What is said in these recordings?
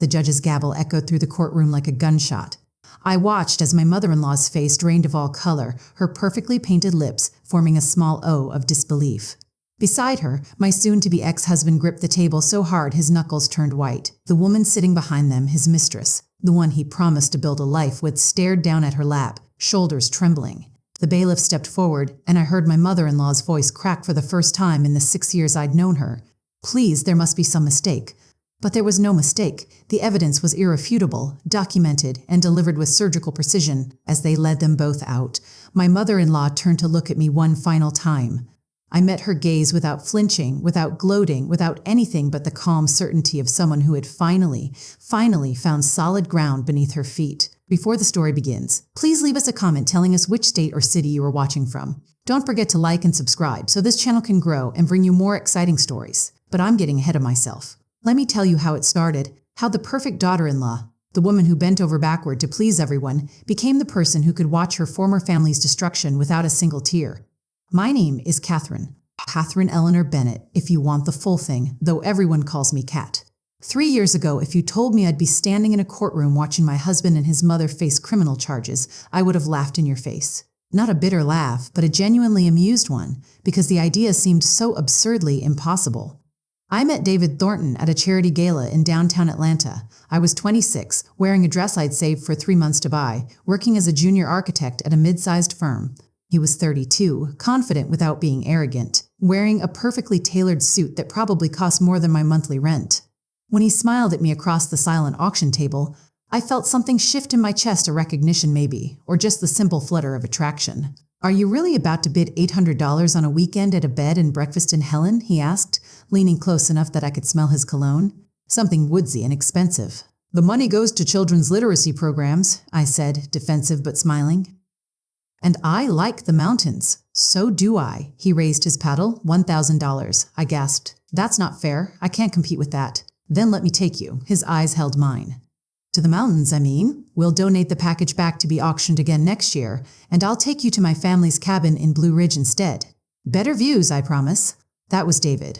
The judge's gavel echoed through the courtroom like a gunshot. I watched as my mother-in-law's face drained of all color, her perfectly painted lips forming a small O of disbelief. Beside her, my soon-to-be ex-husband gripped the table so hard his knuckles turned white. The woman sitting behind them, his mistress, the one he promised to build a life with, stared down at her lap, shoulders trembling. The bailiff stepped forward, and I heard my mother-in-law's voice crack for the first time in the 6 years I'd known her. Please, there must be some mistake. But there was no mistake. The evidence was irrefutable, documented, and delivered with surgical precision. As they led them both out, my mother-in-law turned to look at me one final time. I met her gaze without flinching, without gloating, without anything but the calm certainty of someone who had finally found solid ground beneath her feet. Before the story begins, please leave us a comment telling us which state or city you are watching from. Don't forget to like and subscribe so this channel can grow and bring you more exciting stories. But I'm getting ahead of myself. Let me tell you how it started, how the perfect daughter-in-law, the woman who bent over backward to please everyone, became the person who could watch her former family's destruction without a single tear. My name is Catherine Eleanor Bennett, if you want the full thing, though everyone calls me Cat. 3 years ago, if you told me I'd be standing in a courtroom watching my husband and his mother face criminal charges, I would have laughed in your face. Not a bitter laugh, but a genuinely amused one, because the idea seemed so absurdly impossible. I met David Thornton at a charity gala in downtown Atlanta. I was 26, wearing a dress I'd saved for 3 months to buy, working as a junior architect at a mid-sized firm. He was 32, confident without being arrogant, wearing a perfectly tailored suit that probably cost more than my monthly rent. When he smiled at me across the silent auction table, I felt something shift in my chest, a recognition maybe, or just the simple flutter of attraction. "Are you really about to bid $800 on a weekend at a bed and breakfast in Helen?" he asked, leaning close enough that I could smell his cologne. Something woodsy and expensive. "The money goes to children's literacy programs," I said, defensive but smiling. "And I like the mountains." "So do I." He raised his paddle. $1,000. I gasped. "That's not fair. I can't compete with that." "Then let me take you." His eyes held mine. "To the mountains, I mean. We'll donate the package back to be auctioned again next year, and I'll take you to my family's cabin in Blue Ridge instead. Better views, I promise." That was David.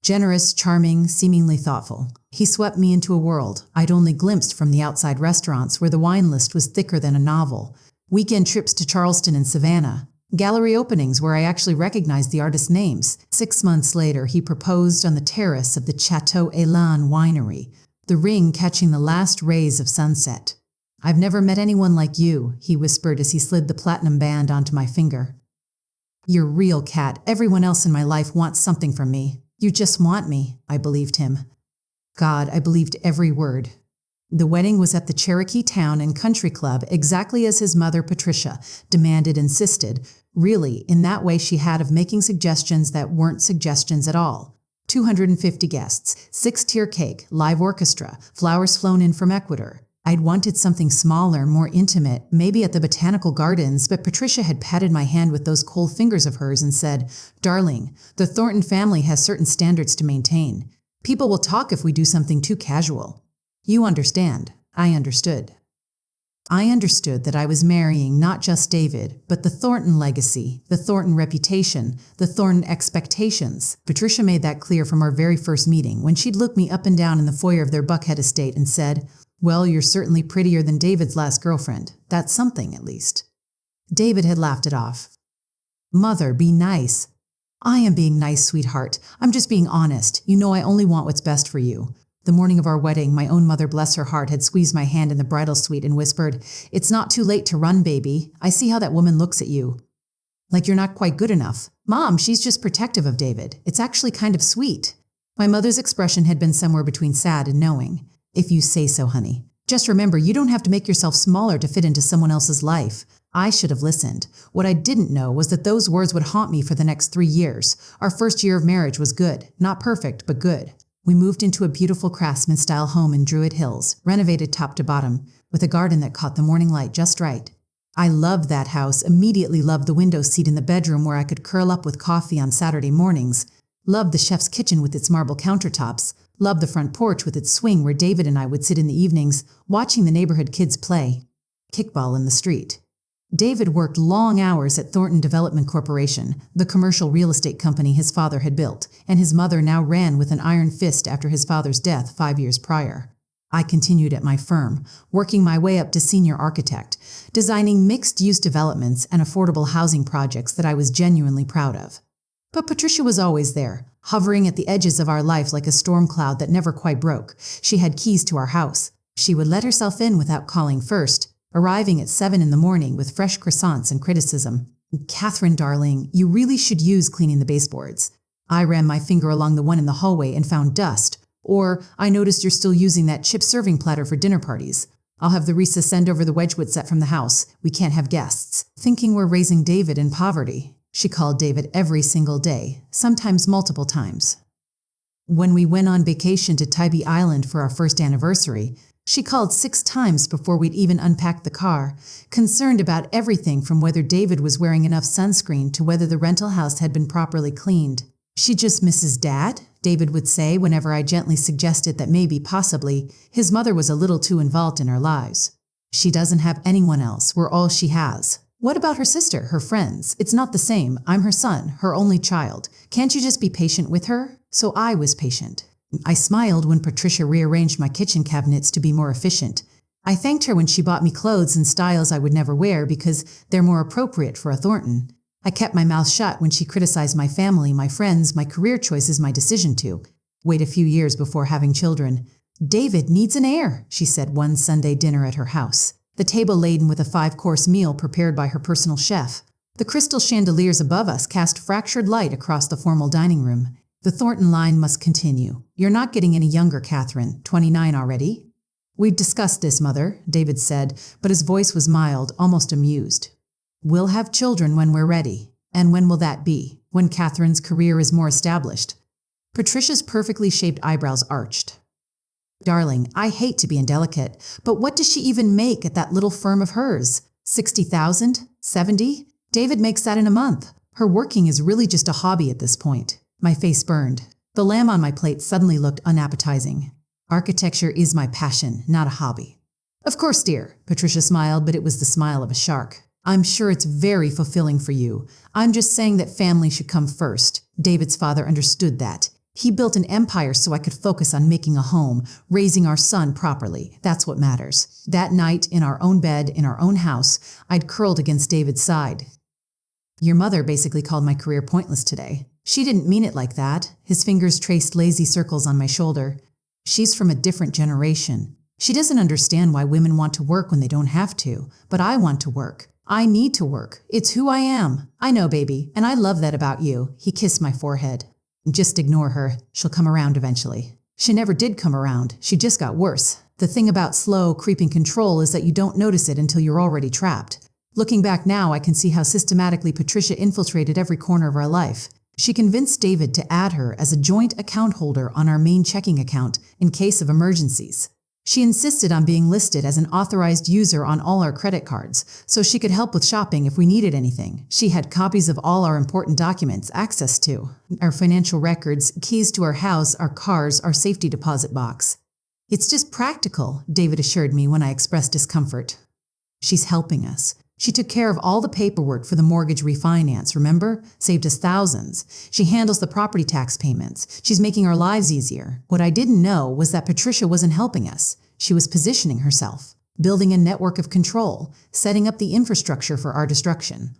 Generous, charming, seemingly thoughtful. He swept me into a world I'd only glimpsed from the outside restaurants where the wine list was thicker than a novel. Weekend trips to Charleston and Savannah. Gallery openings where I actually recognized the artists' names. 6 months later, he proposed on the terrace of the Chateau Elan winery, the ring catching the last rays of sunset. "I've never met anyone like you," he whispered as he slid the platinum band onto my finger. "You're real, Cat. Everyone else in my life wants something from me. You just want me," I believed him. God, I believed every word. The wedding was at the Cherokee Town and Country Club, exactly as his mother, Patricia, demanded, insisted, really, in that way she had of making suggestions that weren't suggestions at all. 250 guests, 6-tier cake, live orchestra, flowers flown in from Ecuador. I'd wanted something smaller, more intimate, maybe at the Botanical Gardens, but Patricia had patted my hand with those cold fingers of hers and said, "Darling, the Thornton family has certain standards to maintain. People will talk if we do something too casual." You understand. I understood. I understood that I was marrying not just David, but the Thornton legacy, the Thornton reputation, the Thornton expectations. Patricia made that clear from our very first meeting when she'd looked me up and down in the foyer of their Buckhead estate and said, "Well, you're certainly prettier than David's last girlfriend. That's something, at least." David had laughed it off. "Mother, be nice." "I am being nice, sweetheart. I'm just being honest. You know I only want what's best for you." The morning of our wedding, my own mother, bless her heart, had squeezed my hand in the bridal suite and whispered, "It's not too late to run, baby. I see how that woman looks at you. Like you're not quite good enough." "Mom, she's just protective of David. It's actually kind of sweet." My mother's expression had been somewhere between sad and knowing. "If you say so, honey. Just remember, you don't have to make yourself smaller to fit into someone else's life." I should have listened. What I didn't know was that those words would haunt me for the next 3 years. Our first year of marriage was good. Not perfect, but good. We moved into a beautiful craftsman-style home in Druid Hills, renovated top to bottom, with a garden that caught the morning light just right. I loved that house, immediately loved the window seat in the bedroom where I could curl up with coffee on Saturday mornings, loved the chef's kitchen with its marble countertops, loved the front porch with its swing where David and I would sit in the evenings, watching the neighborhood kids play kickball in the street. David worked long hours at Thornton Development Corporation, the commercial real estate company his father had built, and his mother now ran with an iron fist after his father's death 5 years prior. I continued at my firm, working my way up to senior architect, designing mixed-use developments and affordable housing projects that I was genuinely proud of. But Patricia was always there, hovering at the edges of our life like a storm cloud that never quite broke. She had keys to our house. She would let herself in without calling first, arriving at 7 in the morning with fresh croissants and criticism. "Catherine, darling, you really should use cleaning the baseboards." I ran my finger along the one in the hallway and found dust. Or, "I noticed you're still using that chip serving platter for dinner parties. I'll have the Risa send over the Wedgwood set from the house. We can't have guests." Thinking we're raising David in poverty. She called David every single day, sometimes multiple times. When we went on vacation to Tybee Island for our first anniversary, she called 6 times before we'd even unpacked the car, concerned about everything from whether David was wearing enough sunscreen to whether the rental house had been properly cleaned. "She just misses Dad?" David would say whenever I gently suggested that maybe, possibly, his mother was a little too involved in our lives. "She doesn't have anyone else. We're all she has." "What about her sister, her friends? It's not the same. I'm her son, her only child. Can't you just be patient with her?" So I was patient. I smiled when Patricia rearranged my kitchen cabinets to be more efficient. I thanked her when she bought me clothes in styles I would never wear because they're more appropriate for a Thornton. I kept my mouth shut when she criticized my family, my friends, my career choices, my decision to wait a few years before having children. "David needs an heir," she said one Sunday dinner at her house, the table laden with a 5-course meal prepared by her personal chef. The crystal chandeliers above us cast fractured light across the formal dining room. The Thornton line must continue. "You're not getting any younger, Catherine. 29 already?" "We've discussed this, Mother," David said, but his voice was mild, almost amused. "We'll have children when we're ready. And when will that be? When Catherine's career is more established?" Patricia's perfectly shaped eyebrows arched. "Darling, I hate to be indelicate, but what does she even make at that little firm of hers? 60,000? 70? David makes that in a month. Her working is really just a hobby at this point." My face burned. The lamb on my plate suddenly looked unappetizing. "Architecture is my passion, not a hobby." "Of course, dear," Patricia smiled, but it was the smile of a shark. "I'm sure it's very fulfilling for you. I'm just saying that family should come first." David's father understood that. He built an empire so I could focus on making a home, raising our son properly. That's what matters. That night, in our own bed, in our own house, I'd curled against David's side. "Your mother basically called my career pointless today." "She didn't mean it like that." His fingers traced lazy circles on my shoulder. "She's from a different generation. She doesn't understand why women want to work when they don't have to. But I want to work. I need to work. It's who I am." "I know, baby, and I love that about you." He kissed my forehead. "Just ignore her. She'll come around eventually." She never did come around. She just got worse. The thing about slow, creeping control is that you don't notice it until you're already trapped. Looking back now, I can see how systematically Patricia infiltrated every corner of our life. She convinced David to add her as a joint account holder on our main checking account in case of emergencies. She insisted on being listed as an authorized user on all our credit cards, so she could help with shopping if we needed anything. She had copies of all our important documents, access to our financial records, keys to our house, our cars, our safety deposit box. "It's just practical," David assured me when I expressed discomfort. "She's helping us. She took care of all the paperwork for the mortgage refinance, remember? Saved us thousands. She handles the property tax payments. She's making our lives easier." What I didn't know was that Patricia wasn't helping us. She was positioning herself, building a network of control, setting up the infrastructure for our destruction.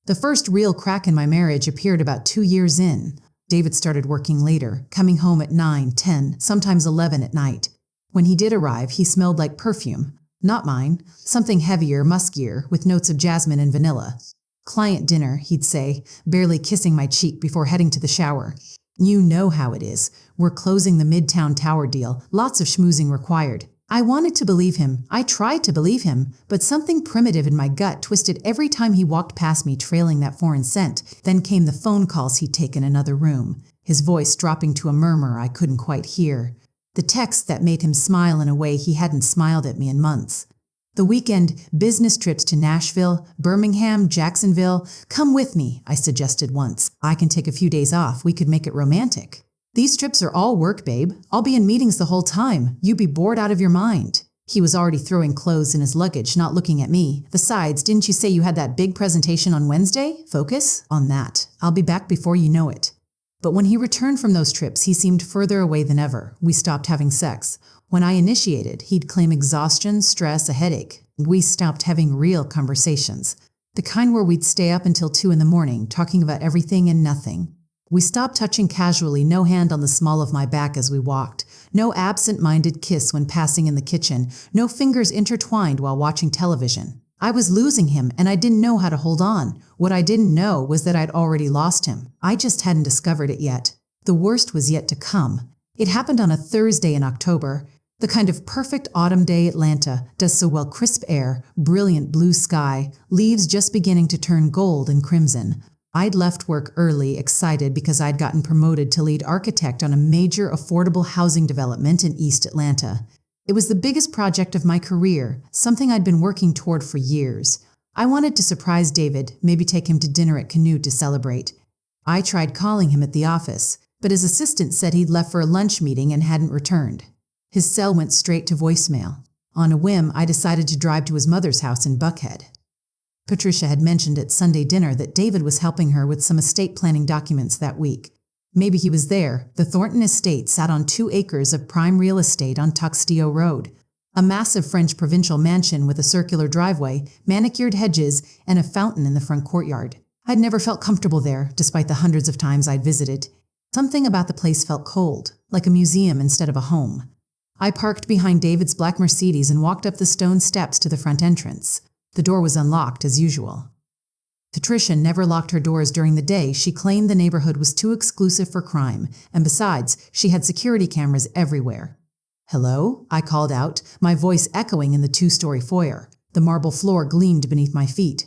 The first real crack in my marriage appeared about 2 years in. David started working later, coming home at 9, 10, sometimes 11 at night. When he did arrive, he smelled like perfume. Not mine, something heavier, muskier, with notes of jasmine and vanilla. "Client dinner," he'd say, barely kissing my cheek before heading to the shower. "You know how it is. We're closing the Midtown Tower deal. Lots of schmoozing required." I wanted to believe him. I tried to believe him, but something primitive in my gut twisted every time he walked past me trailing that foreign scent. Then came the phone calls he'd taken in another room, his voice dropping to a murmur I couldn't quite hear. The text that made him smile in a way he hadn't smiled at me in months. The weekend business trips to Nashville, Birmingham, Jacksonville. "Come with me," I suggested once. "I can take a few days off. We could make it romantic." "These trips are all work, babe. I'll be in meetings the whole time. You'd be bored out of your mind." He was already throwing clothes in his luggage, not looking at me. "Besides, didn't you say you had that big presentation on Wednesday? Focus on that. I'll be back before you know it." But when he returned from those trips, he seemed further away than ever. We stopped having sex. When I initiated, he'd claim exhaustion, stress, a headache. We stopped having real conversations. The kind where we'd stay up until 2 in the morning, talking about everything and nothing. We stopped touching casually, no hand on the small of my back as we walked, no absent-minded kiss when passing in the kitchen, no fingers intertwined while watching television. I was losing him, and I didn't know how to hold on. What I didn't know was that I'd already lost him. I just hadn't discovered it yet. The worst was yet to come. It happened on a Thursday in October. The kind of perfect autumn day Atlanta does so well: crisp air, brilliant blue sky, leaves just beginning to turn gold and crimson. I'd left work early, excited because I'd gotten promoted to lead architect on a major affordable housing development in East Atlanta. It was the biggest project of my career, something I'd been working toward for years. I wanted to surprise David, maybe take him to dinner at Canoe to celebrate. I tried calling him at the office, but his assistant said he'd left for a lunch meeting and hadn't returned. His cell went straight to voicemail. On a whim, I decided to drive to his mother's house in Buckhead. Patricia had mentioned at Sunday dinner that David was helping her with some estate planning documents that week. Maybe he was there. The Thornton estate sat on 2 acres of prime real estate on Tuxteo Road, a massive French provincial mansion with a circular driveway, manicured hedges, and a fountain in the front courtyard. I'd never felt comfortable there, despite the hundreds of times I'd visited. Something about the place felt cold, like a museum instead of a home. I parked behind David's black Mercedes and walked up the stone steps to the front entrance. The door was unlocked as usual. Patricia never locked her doors during the day. She claimed the neighborhood was too exclusive for crime, and besides, she had security cameras everywhere. "Hello?" I called out, my voice echoing in the 2-story foyer. The marble floor gleamed beneath my feet.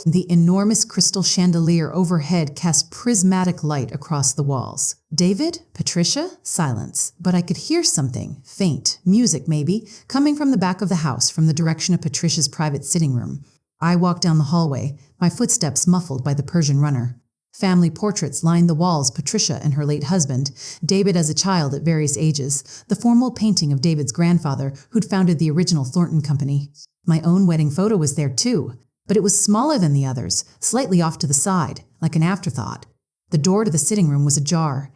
The enormous crystal chandelier overhead cast prismatic light across the walls. "David? Patricia?" Silence. But I could hear something, faint, music maybe, coming from the back of the house, from the direction of Patricia's private sitting room. I walked down the hallway, my footsteps muffled by the Persian runner. Family portraits lined the walls: Patricia and her late husband, David as a child at various ages, the formal painting of David's grandfather, who'd founded the original Thornton Company. My own wedding photo was there too, but it was smaller than the others, slightly off to the side, like an afterthought. The door to the sitting room was ajar.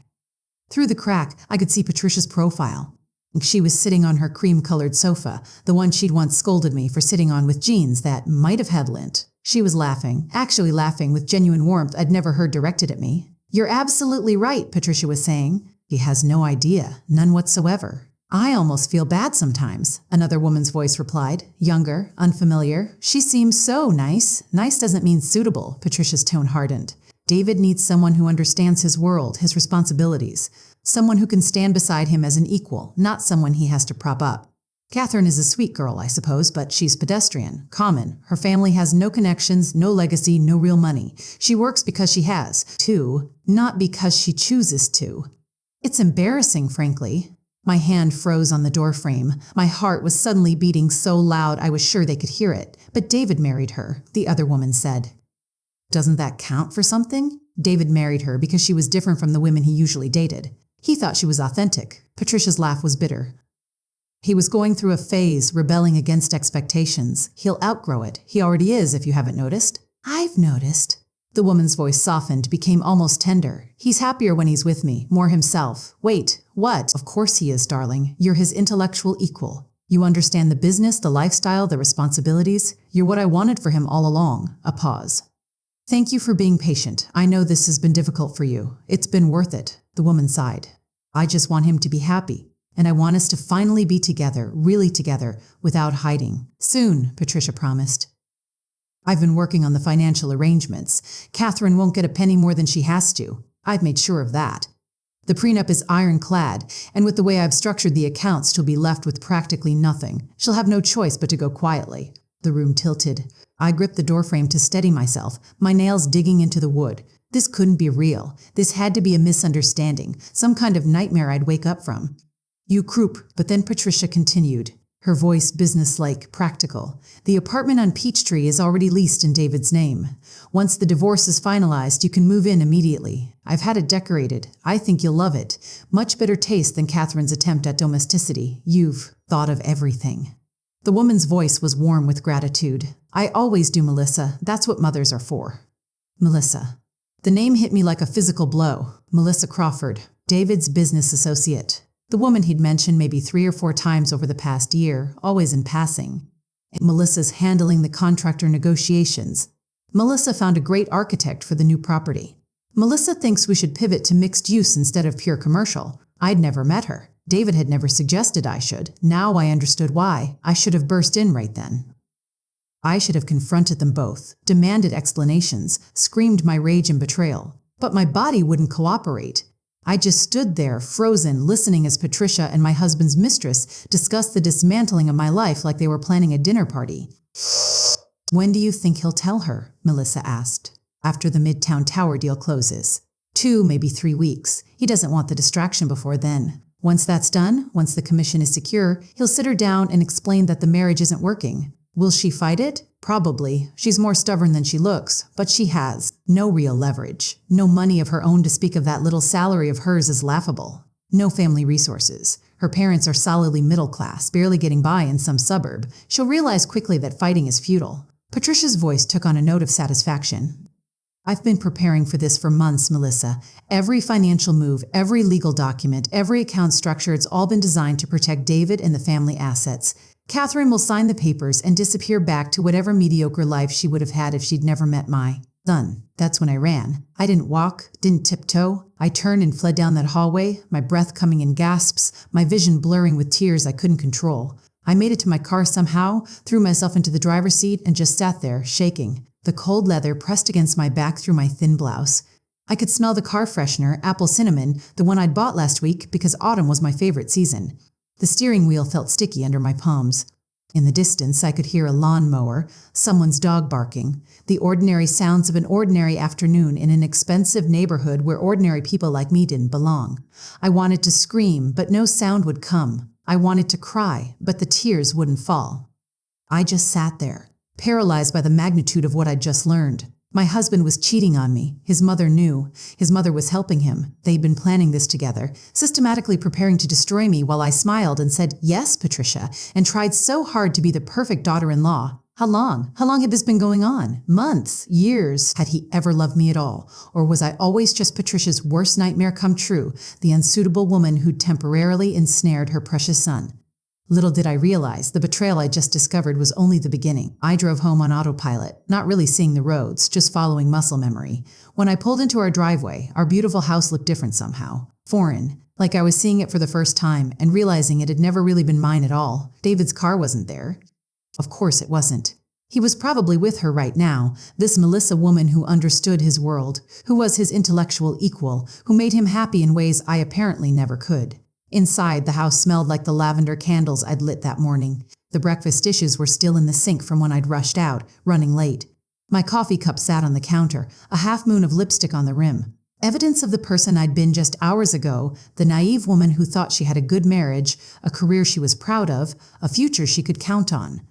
Through the crack, I could see Patricia's profile. She was sitting on her cream-colored sofa, the one she'd once scolded me for sitting on with jeans that might have had lint. She was laughing, actually laughing with genuine warmth I'd never heard directed at me. "You're absolutely right," Patricia was saying. "He has no idea, none whatsoever." "I almost feel bad sometimes," another woman's voice replied, younger, unfamiliar. "She seems so nice." "Nice doesn't mean suitable," Patricia's tone hardened. "David needs someone who understands his world, his responsibilities. Someone who can stand beside him as an equal, not someone he has to prop up. Catherine is a sweet girl, I suppose, but she's pedestrian, common. Her family has no connections, no legacy, no real money. She works because she has to, not because she chooses to. It's embarrassing, frankly." My hand froze on the doorframe. My heart was suddenly beating so loud I was sure they could hear it. "But David married her," the other woman said. "Doesn't that count for something?" "David married her because she was different from the women he usually dated. He thought she was authentic." Patricia's laugh was bitter. "He was going through a phase, rebelling against expectations. He'll outgrow it. He already is, if you haven't noticed." "I've noticed." The woman's voice softened, became almost tender. "He's happier when he's with me, more himself." "Wait, what?" "Of course he is, darling. You're his intellectual equal. You understand the business, the lifestyle, the responsibilities. You're what I wanted for him all along." A pause. "Thank you for being patient. I know this has been difficult for you. It's been worth it." The woman sighed. "I just want him to be happy, and I want us to finally be together, really together, without hiding. Soon," Patricia promised. "I've been working on the financial arrangements. Catherine won't get a penny more than she has to. I've made sure of that. The prenup is ironclad, and with the way I've structured the accounts, she'll be left with practically nothing. She'll have no choice but to go quietly." The room tilted. I gripped the doorframe to steady myself, my nails digging into the wood. This couldn't be real. This had to be a misunderstanding, some kind of nightmare I'd wake up from. "You croup," but then Patricia continued, her voice businesslike, practical. "The apartment on Peachtree is already leased in David's name. Once the divorce is finalized, you can move in immediately. I've had it decorated. I think you'll love it. Much better taste than Catherine's attempt at domesticity. You've thought of everything." The woman's voice was warm with gratitude. "I always do, Melissa. That's what mothers are for." Melissa. The name hit me like a physical blow. Melissa Crawford, David's business associate. The woman he'd mentioned maybe 3 or 4 times over the past year, always in passing. Melissa's handling the contractor negotiations. Melissa found a great architect for the new property. Melissa thinks we should pivot to mixed use instead of pure commercial. I'd never met her. David had never suggested I should. Now I understood why. I should have burst in right then. I should have confronted them both, demanded explanations, screamed my rage and betrayal. But my body wouldn't cooperate. I just stood there, frozen, listening as Patricia and my husband's mistress discussed the dismantling of my life like they were planning a dinner party. When do you think he'll tell her? Melissa asked. After the Midtown Tower deal closes. 2, maybe 3 weeks. He doesn't want the distraction before then. Once that's done, once the commission is secure, he'll sit her down and explain that the marriage isn't working. Will she fight it? Probably. She's more stubborn than she looks, but she has no real leverage. No money of her own to speak of. That little salary of hers is laughable. No family resources. Her parents are solidly middle class, barely getting by in some suburb. She'll realize quickly that fighting is futile. Patricia's voice took on a note of satisfaction. I've been preparing for this for months, Melissa. Every financial move, every legal document, every account structure, it's all been designed to protect David and the family assets. Catherine will sign the papers and disappear back to whatever mediocre life she would have had if she'd never met my son. That's when I ran. I didn't walk, didn't tiptoe. I turned and fled down that hallway, my breath coming in gasps, my vision blurring with tears I couldn't control. I made it to my car somehow, threw myself into the driver's seat, and just sat there, shaking. The cold leather pressed against my back through my thin blouse. I could smell the car freshener, apple cinnamon, the one I'd bought last week because autumn was my favorite season. The steering wheel felt sticky under my palms. In the distance, I could hear a lawnmower, someone's dog barking, the ordinary sounds of an ordinary afternoon in an expensive neighborhood where ordinary people like me didn't belong. I wanted to scream, but no sound would come. I wanted to cry, but the tears wouldn't fall. I just sat there, paralyzed by the magnitude of what I'd just learned. My husband was cheating on me. His mother knew. His mother was helping him. They'd been planning this together, systematically preparing to destroy me while I smiled and said, "Yes, Patricia," and tried so hard to be the perfect daughter-in-law. How long? How long had this been going on? Months? Years? Had he ever loved me at all? Or was I always just Patricia's worst nightmare come true, the unsuitable woman who'd temporarily ensnared her precious son? Little did I realize the betrayal I just discovered was only the beginning. I drove home on autopilot, not really seeing the roads, just following muscle memory. When I pulled into our driveway, our beautiful house looked different somehow. Foreign, like I was seeing it for the first time and realizing it had never really been mine at all. David's car wasn't there. Of course it wasn't. He was probably with her right now, this Melissa woman who understood his world, who was his intellectual equal, who made him happy in ways I apparently never could. Inside, the house smelled like the lavender candles I'd lit that morning. The breakfast dishes were still in the sink from when I'd rushed out, running late. My coffee cup sat on the counter, a half moon of lipstick on the rim. Evidence of the person I'd been just hours ago, the naive woman who thought she had a good marriage, a career she was proud of, a future she could count on.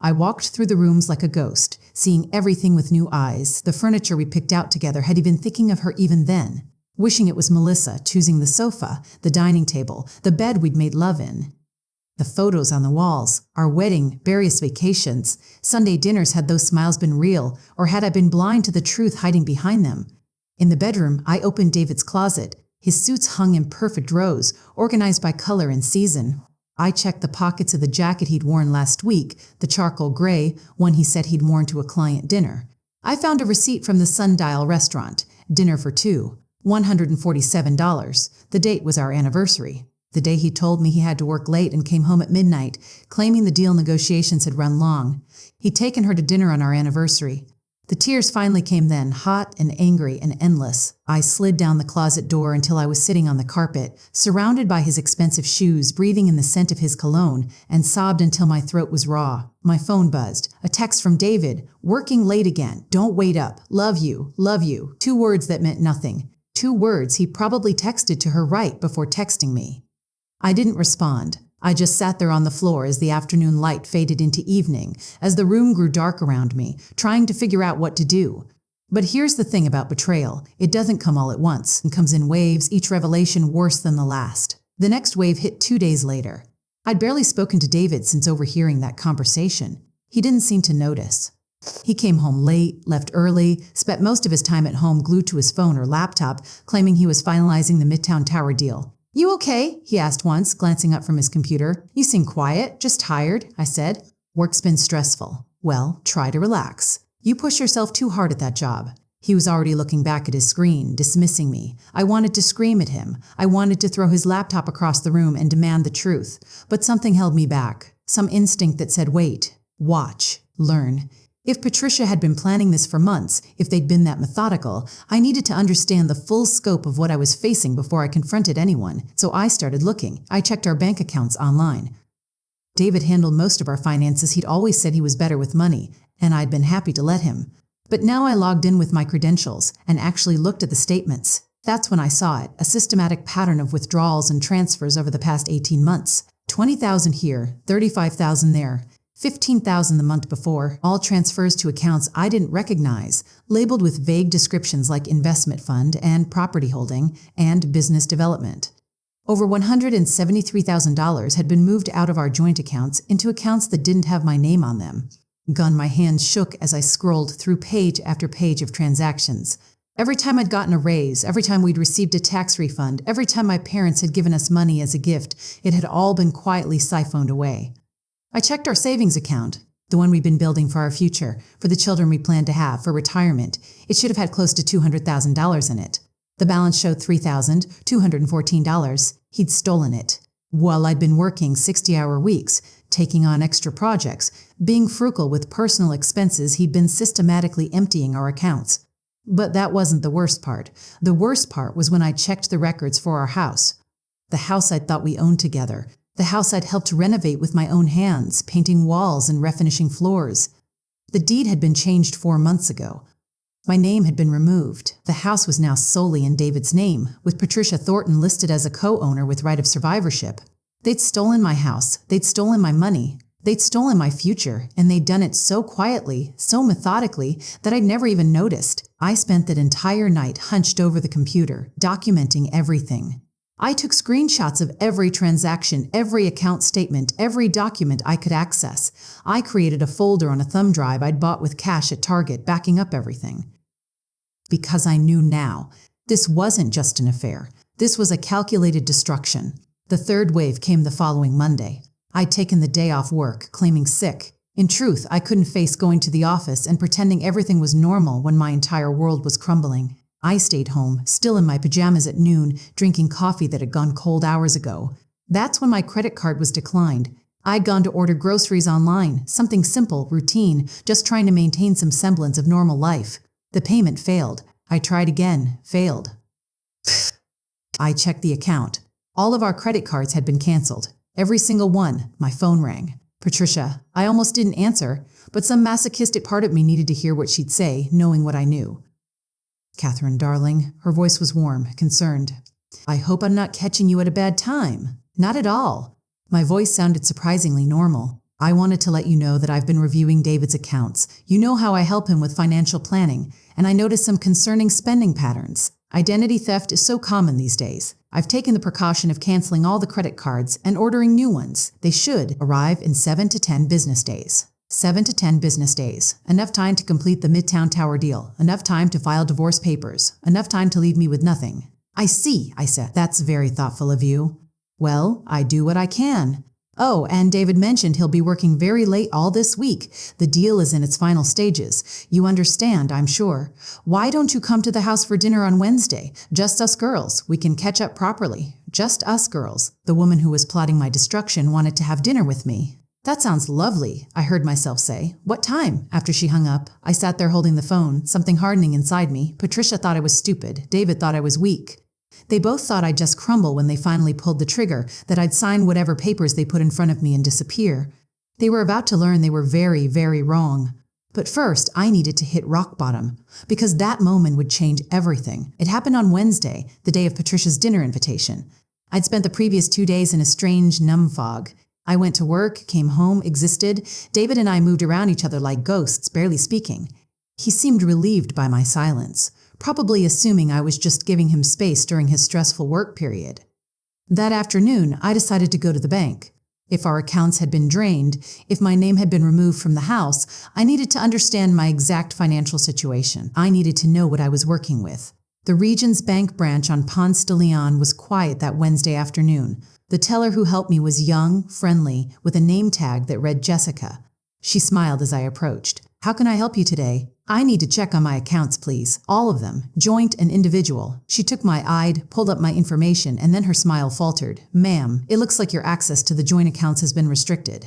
I walked through the rooms like a ghost, seeing everything with new eyes. The furniture we picked out together, had he been thinking of her even then? Wishing it was Melissa, choosing the sofa, the dining table, the bed we'd made love in. The photos on the walls, our wedding, various vacations, Sunday dinners, had those smiles been real, or had I been blind to the truth hiding behind them? In the bedroom, I opened David's closet. His suits hung in perfect rows, organized by color and season. I checked the pockets of the jacket he'd worn last week, the charcoal gray, one he said he'd worn to a client dinner. I found a receipt from the Sundial restaurant, dinner for 2. $147. The date was our anniversary. The day he told me he had to work late and came home at midnight, claiming the deal negotiations had run long. He'd taken her to dinner on our anniversary. The tears finally came then, hot and angry and endless. I slid down the closet door until I was sitting on the carpet, surrounded by his expensive shoes, breathing in the scent of his cologne, and sobbed until my throat was raw. My phone buzzed. A text from David. "Working late again. Don't wait up. Love you. Love you." 2 words that meant nothing. 2 words he probably texted to her right before texting me. I didn't respond. I just sat there on the floor as the afternoon light faded into evening, as the room grew dark around me, trying to figure out what to do. But here's the thing about betrayal. It doesn't come all at once and comes in waves, each revelation worse than the last. The next wave hit 2 days later. I'd barely spoken to David since overhearing that conversation. He didn't seem to notice. He came home late, left early, spent most of his time at home glued to his phone or laptop, claiming he was finalizing the Midtown Tower deal. "You okay?" he asked once, glancing up from his computer. "You seem quiet, just tired," I said. "Work's been stressful." "Well, try to relax. You push yourself too hard at that job." He was already looking back at his screen, dismissing me. I wanted to scream at him. I wanted to throw his laptop across the room and demand the truth. But something held me back. Some instinct that said, wait, watch, learn. If Patricia had been planning this for months, if they'd been that methodical, I needed to understand the full scope of what I was facing before I confronted anyone. So I started looking. I checked our bank accounts online. David handled most of our finances. He'd always said he was better with money, and I'd been happy to let him. But now I logged in with my credentials and actually looked at the statements. That's when I saw it, a systematic pattern of withdrawals and transfers over the past 18 months. 20,000 here, 35,000 there, 15,000 the month before, all transfers to accounts I didn't recognize, labeled with vague descriptions like investment fund and property holding and business development. Over $173,000 had been moved out of our joint accounts into accounts that didn't have my name on them. My hands shook as I scrolled through page after page of transactions. Every time I'd gotten a raise, every time we'd received a tax refund, every time my parents had given us money as a gift, it had all been quietly siphoned away. I checked our savings account, the one we'd been building for our future, for the children we planned to have, for retirement. It should have had close to $200,000 in it. The balance showed $3,214. He'd stolen it. While I'd been working 60-hour weeks, taking on extra projects, being frugal with personal expenses, he'd been systematically emptying our accounts. But that wasn't the worst part. The worst part was when I checked the records for our house. The house I'd thought we owned together. The house I'd helped renovate with my own hands, painting walls and refinishing floors. The deed had been changed 4 months ago. My name had been removed. The house was now solely in David's name, with Patricia Thornton listed as a co-owner with right of survivorship. They'd stolen my house, they'd stolen my money, they'd stolen my future, and they'd done it so quietly, so methodically, that I'd never even noticed. I spent that entire night hunched over the computer, documenting everything. I took screenshots of every transaction, every account statement, every document I could access. I created a folder on a thumb drive I'd bought with cash at Target, backing up everything. Because I knew now, this wasn't just an affair. This was a calculated destruction. The third wave came the following Monday. I'd taken the day off work, claiming sick. In truth, I couldn't face going to the office and pretending everything was normal when my entire world was crumbling. I stayed home, still in my pajamas at noon, drinking coffee that had gone cold hours ago. That's when my credit card was declined. I'd gone to order groceries online, something simple, routine, just trying to maintain some semblance of normal life. The payment failed. I tried again, failed. I checked the account. All of our credit cards had been canceled. Every single one. My phone rang. Patricia. I almost didn't answer, but some masochistic part of me needed to hear what she'd say, knowing what I knew. "Catherine, darling." Her voice was warm, concerned. "I hope I'm not catching you at a bad time." "Not at all." My voice sounded surprisingly normal. "I wanted to let you know that I've been reviewing David's accounts. You know how I help him with financial planning, and I noticed some concerning spending patterns. Identity theft is so common these days. I've taken the precaution of canceling all the credit cards and ordering new ones. They should arrive in 7 to 10 business days. 7 to 10 business days. Enough time to complete the Midtown Tower deal. Enough time to file divorce papers. Enough time to leave me with nothing." "I see," I said. "That's very thoughtful of you." "Well, I do what I can." "Oh, and David mentioned he'll be working very late all this week. The deal is in its final stages. You understand, I'm sure. Why don't you come to the house for dinner on Wednesday? Just us girls. We can catch up properly. Just us girls." The woman who was plotting my destruction wanted to have dinner with me. "That sounds lovely," I heard myself say. "What time?" After she hung up, I sat there holding the phone, something hardening inside me. Patricia thought I was stupid. David thought I was weak. They both thought I'd just crumble when they finally pulled the trigger, that I'd sign whatever papers they put in front of me and disappear. They were about to learn they were very, very wrong. But first, I needed to hit rock bottom, because that moment would change everything. It happened on Wednesday, the day of Patricia's dinner invitation. I'd spent the previous 2 days in a strange, numb fog. I went to work, came home, existed. David and I moved around each other like ghosts, barely speaking. He seemed relieved by my silence, probably assuming I was just giving him space during his stressful work period. That afternoon, I decided to go to the bank. If our accounts had been drained, if my name had been removed from the house, I needed to understand my exact financial situation. I needed to know what I was working with. The Regions Bank branch on Ponce de Leon was quiet that Wednesday afternoon. The teller who helped me was young, friendly, with a name tag that read Jessica. She smiled as I approached. "How can I help you today?" "I need to check on my accounts, please. All of them, joint and individual." She took my ID, pulled up my information, and then her smile faltered. "Ma'am, it looks like your access to the joint accounts has been restricted."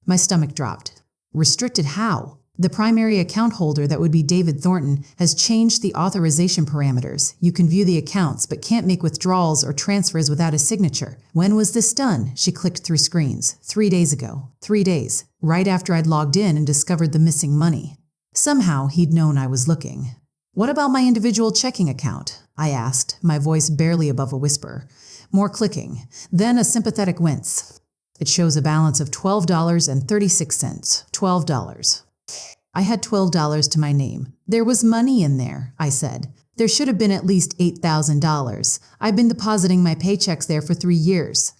My stomach dropped. Restricted how? The primary account holder, that would be David Thornton, has changed the authorization parameters. You can view the accounts, but can't make withdrawals or transfers without a signature. When was this done? She clicked through screens. 3 days ago. 3 days. Right after I'd logged in and discovered the missing money. Somehow he'd known I was looking. "What about my individual checking account?" I asked, my voice barely above a whisper. More clicking. Then a sympathetic wince. "It shows a balance of $12.36. $12. I had $12 to my name. "There was money in there," I said. "There should have been at least $8,000. I've been depositing my paychecks there for 3 years.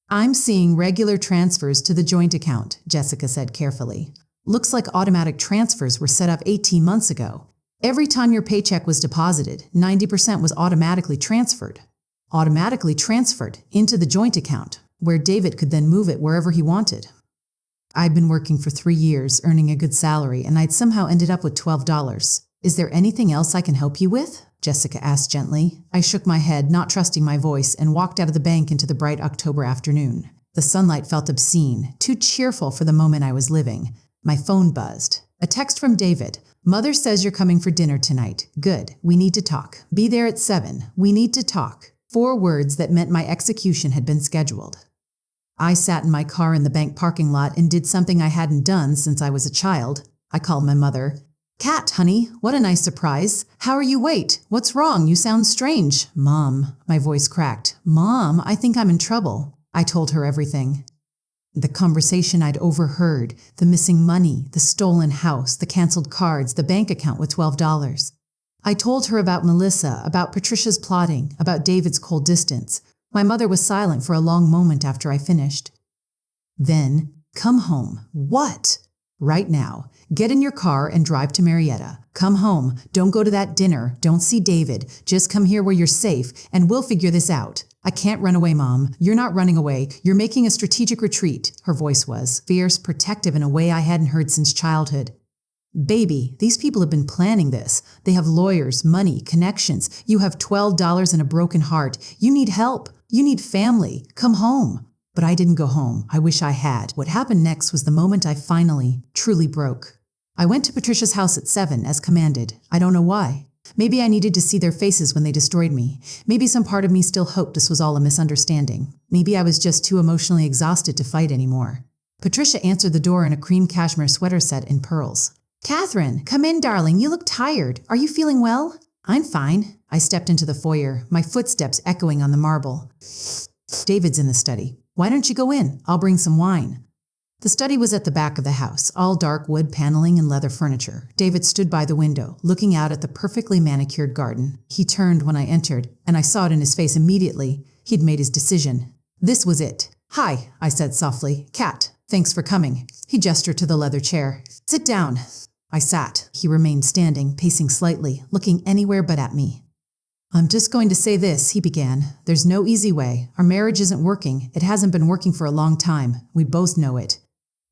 "I'm seeing regular transfers to the joint account," Jessica said carefully. "Looks like automatic transfers were set up 18 months ago. Every time your paycheck was deposited, 90% was automatically transferred. Automatically transferred into the joint account, where David could then move it wherever he wanted. I'd been working for 3 years, earning a good salary, and I'd somehow ended up with $12. "Is there anything else I can help you with?" Jessica asked gently. I shook my head, not trusting my voice, and walked out of the bank into the bright October afternoon. The sunlight felt obscene, too cheerful for the moment I was living. My phone buzzed. A text from David. "Mother says you're coming for dinner tonight. Good. We need to talk. Be there at 7. We need to talk." 4 words that meant my execution had been scheduled. I sat in my car in the bank parking lot and did something I hadn't done since I was a child. I called my mother. "Kat, honey, what a nice surprise. How are you? Wait, what's wrong? You sound strange." "Mom," my voice cracked. "Mom, I think I'm in trouble." I told her everything. The conversation I'd overheard, the missing money, the stolen house, the canceled cards, the bank account with $12. I told her about Melissa, about Patricia's plotting, about David's cold distance. My mother was silent for a long moment after I finished. Then, "Come home." "What?" "Right now. Get in your car and drive to Marietta. Come home. Don't go to that dinner. Don't see David. Just come here where you're safe, and we'll figure this out." "I can't run away, Mom." "You're not running away. You're making a strategic retreat." Her voice was fierce, protective in a way I hadn't heard since childhood. "Baby, these people have been planning this. They have lawyers, money, connections. You have $12 and a broken heart. You need help. You need family. Come home." But I didn't go home. I wish I had. What happened next was the moment I finally, truly broke. I went to Patricia's house at 7, as commanded. I don't know why. Maybe I needed to see their faces when they destroyed me. Maybe some part of me still hoped this was all a misunderstanding. Maybe I was just too emotionally exhausted to fight anymore. Patricia answered the door in a cream cashmere sweater set in pearls. "Catherine, come in, darling. You look tired. Are you feeling well?" "I'm fine." I stepped into the foyer, my footsteps echoing on the marble. "David's in the study. Why don't you go in? I'll bring some wine." The study was at the back of the house, all dark wood paneling and leather furniture. David stood by the window, looking out at the perfectly manicured garden. He turned when I entered, and I saw it in his face immediately. He'd made his decision. This was it. "Hi," I said softly. "Kat, thanks for coming." He gestured to the leather chair. "Sit down." I sat. He remained standing, pacing slightly, looking anywhere but at me. "I'm just going to say this," he began. "There's no easy way. Our marriage isn't working. It hasn't been working for a long time. We both know it."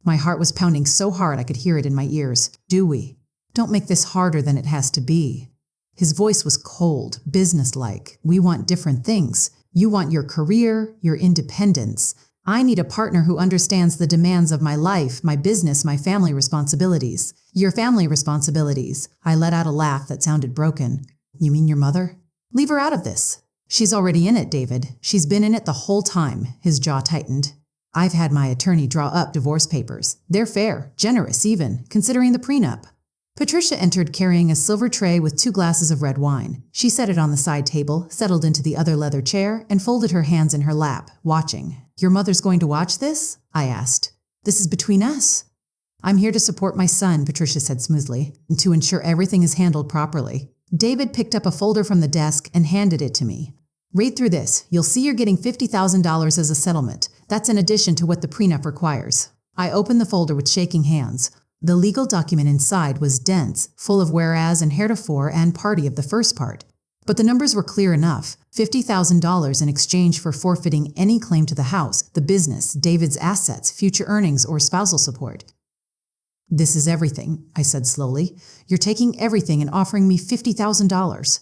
My heart was pounding so hard I could hear it in my ears. "Do we? Don't make this harder than it has to be." His voice was cold, businesslike. "We want different things. You want your career, your independence. I need a partner who understands the demands of my life, my business, my family responsibilities." "Your family responsibilities." I let out a laugh that sounded broken. "You mean your mother?" "Leave her out of this." "She's already in it, David. She's been in it the whole time." His jaw tightened. "I've had my attorney draw up divorce papers. They're fair, generous even, considering the prenup." Patricia entered carrying a silver tray with 2 glasses of red wine. She set it on the side table, settled into the other leather chair, and folded her hands in her lap, watching. "Your mother's going to watch this?" I asked. "This is between us." "I'm here to support my son," Patricia said smoothly, "and to ensure everything is handled properly." David picked up a folder from the desk and handed it to me. "Read through this. You'll see you're getting $50,000 as a settlement. That's in addition to what the prenup requires." I opened the folder with shaking hands. The legal document inside was dense, full of whereas and heretofore and party of the first part. But the numbers were clear enough. $50,000 in exchange for forfeiting any claim to the house, the business, David's assets, future earnings, or spousal support. "This is everything," I said slowly. "You're taking everything and offering me $50,000.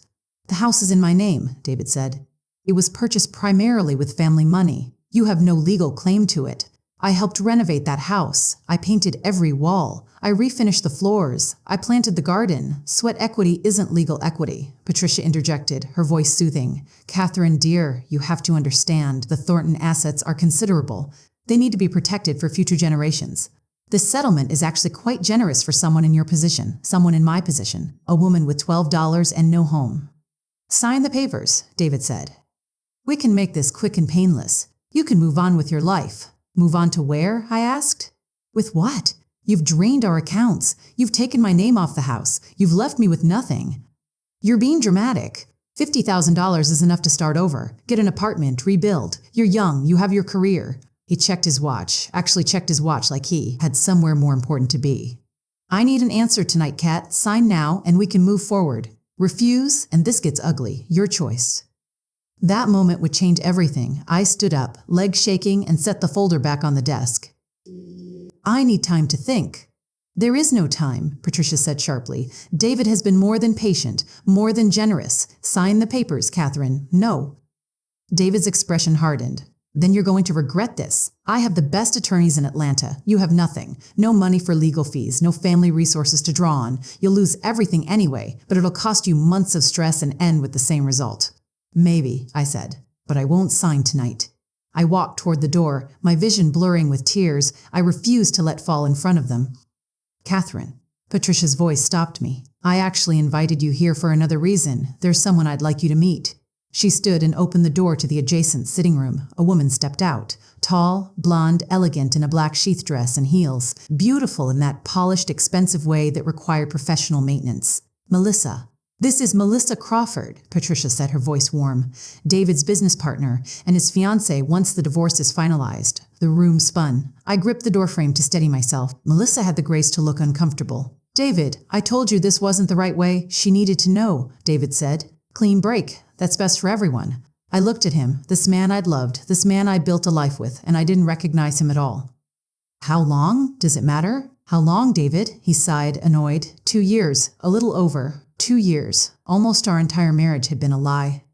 "The house is in my name," David said. "It was purchased primarily with family money. You have no legal claim to it. I helped renovate that house. I painted every wall. I refinished the floors. I planted the garden. Sweat equity isn't legal equity," Patricia interjected, her voice soothing. "Catherine, dear, you have to understand the Thornton assets are considerable. They need to be protected for future generations. This settlement is actually quite generous for someone in your position, someone in my position, a woman with $12 and no home." "Sign the papers," David said. "We can make this quick and painless. You can move on with your life." "Move on to where?" I asked. "With what? You've drained our accounts. You've taken my name off the house. You've left me with nothing." "You're being dramatic. $50,000 is enough to start over. Get an apartment, rebuild. You're young, you have your career." He checked his watch, actually checked his watch like he had somewhere more important to be. "I need an answer tonight, Kat. Sign now and we can move forward. Refuse, and this gets ugly. Your choice." That moment would change everything. I stood up, legs shaking, and set the folder back on the desk. "I need time to think." "There is no time," Patricia said sharply. "David has been more than patient, more than generous. Sign the papers, Catherine. No." David's expression hardened. "Then you're going to regret this. I have the best attorneys in Atlanta. You have nothing. No money for legal fees, no family resources to draw on. You'll lose everything anyway, but it'll cost you months of stress and end with the same result." "Maybe," I said, "but I won't sign tonight." I walked toward the door, my vision blurring with tears I refused to let fall in front of them. "Catherine," Patricia's voice stopped me. "I actually invited you here for another reason. There's someone I'd like you to meet." She stood and opened the door to the adjacent sitting room. A woman stepped out, tall, blonde, elegant in a black sheath dress and heels, beautiful in that polished, expensive way that required professional maintenance. "Melissa." "This is Melissa Crawford," Patricia said, her voice warm. "David's business partner, and his fiancée once the divorce is finalized." The room spun. I gripped the doorframe to steady myself. Melissa had the grace to look uncomfortable. "David, I told you this wasn't the right way. She needed to know," David said. "Clean break. That's best for everyone." I looked at him, this man I'd loved, this man I built a life with, and I didn't recognize him at all. "How long? Does it matter?" "How long, David?" He sighed, annoyed. 2 years. A little over. 2 years. Almost our entire marriage had been a lie.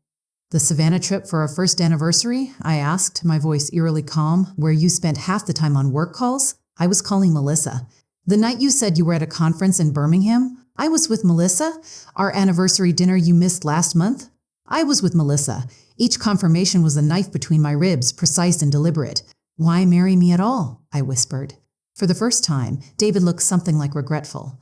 "The Savannah trip for our first anniversary?" I asked, my voice eerily calm. "Where you spent half the time on work calls?" I was calling Melissa. "The night you said you were at a conference in Birmingham?" "I was with Melissa." "Our anniversary dinner you missed last month?" "I was with Melissa." Each confirmation was a knife between my ribs, precise and deliberate. "Why marry me at all?" I whispered. For the first time, David looked something like regretful.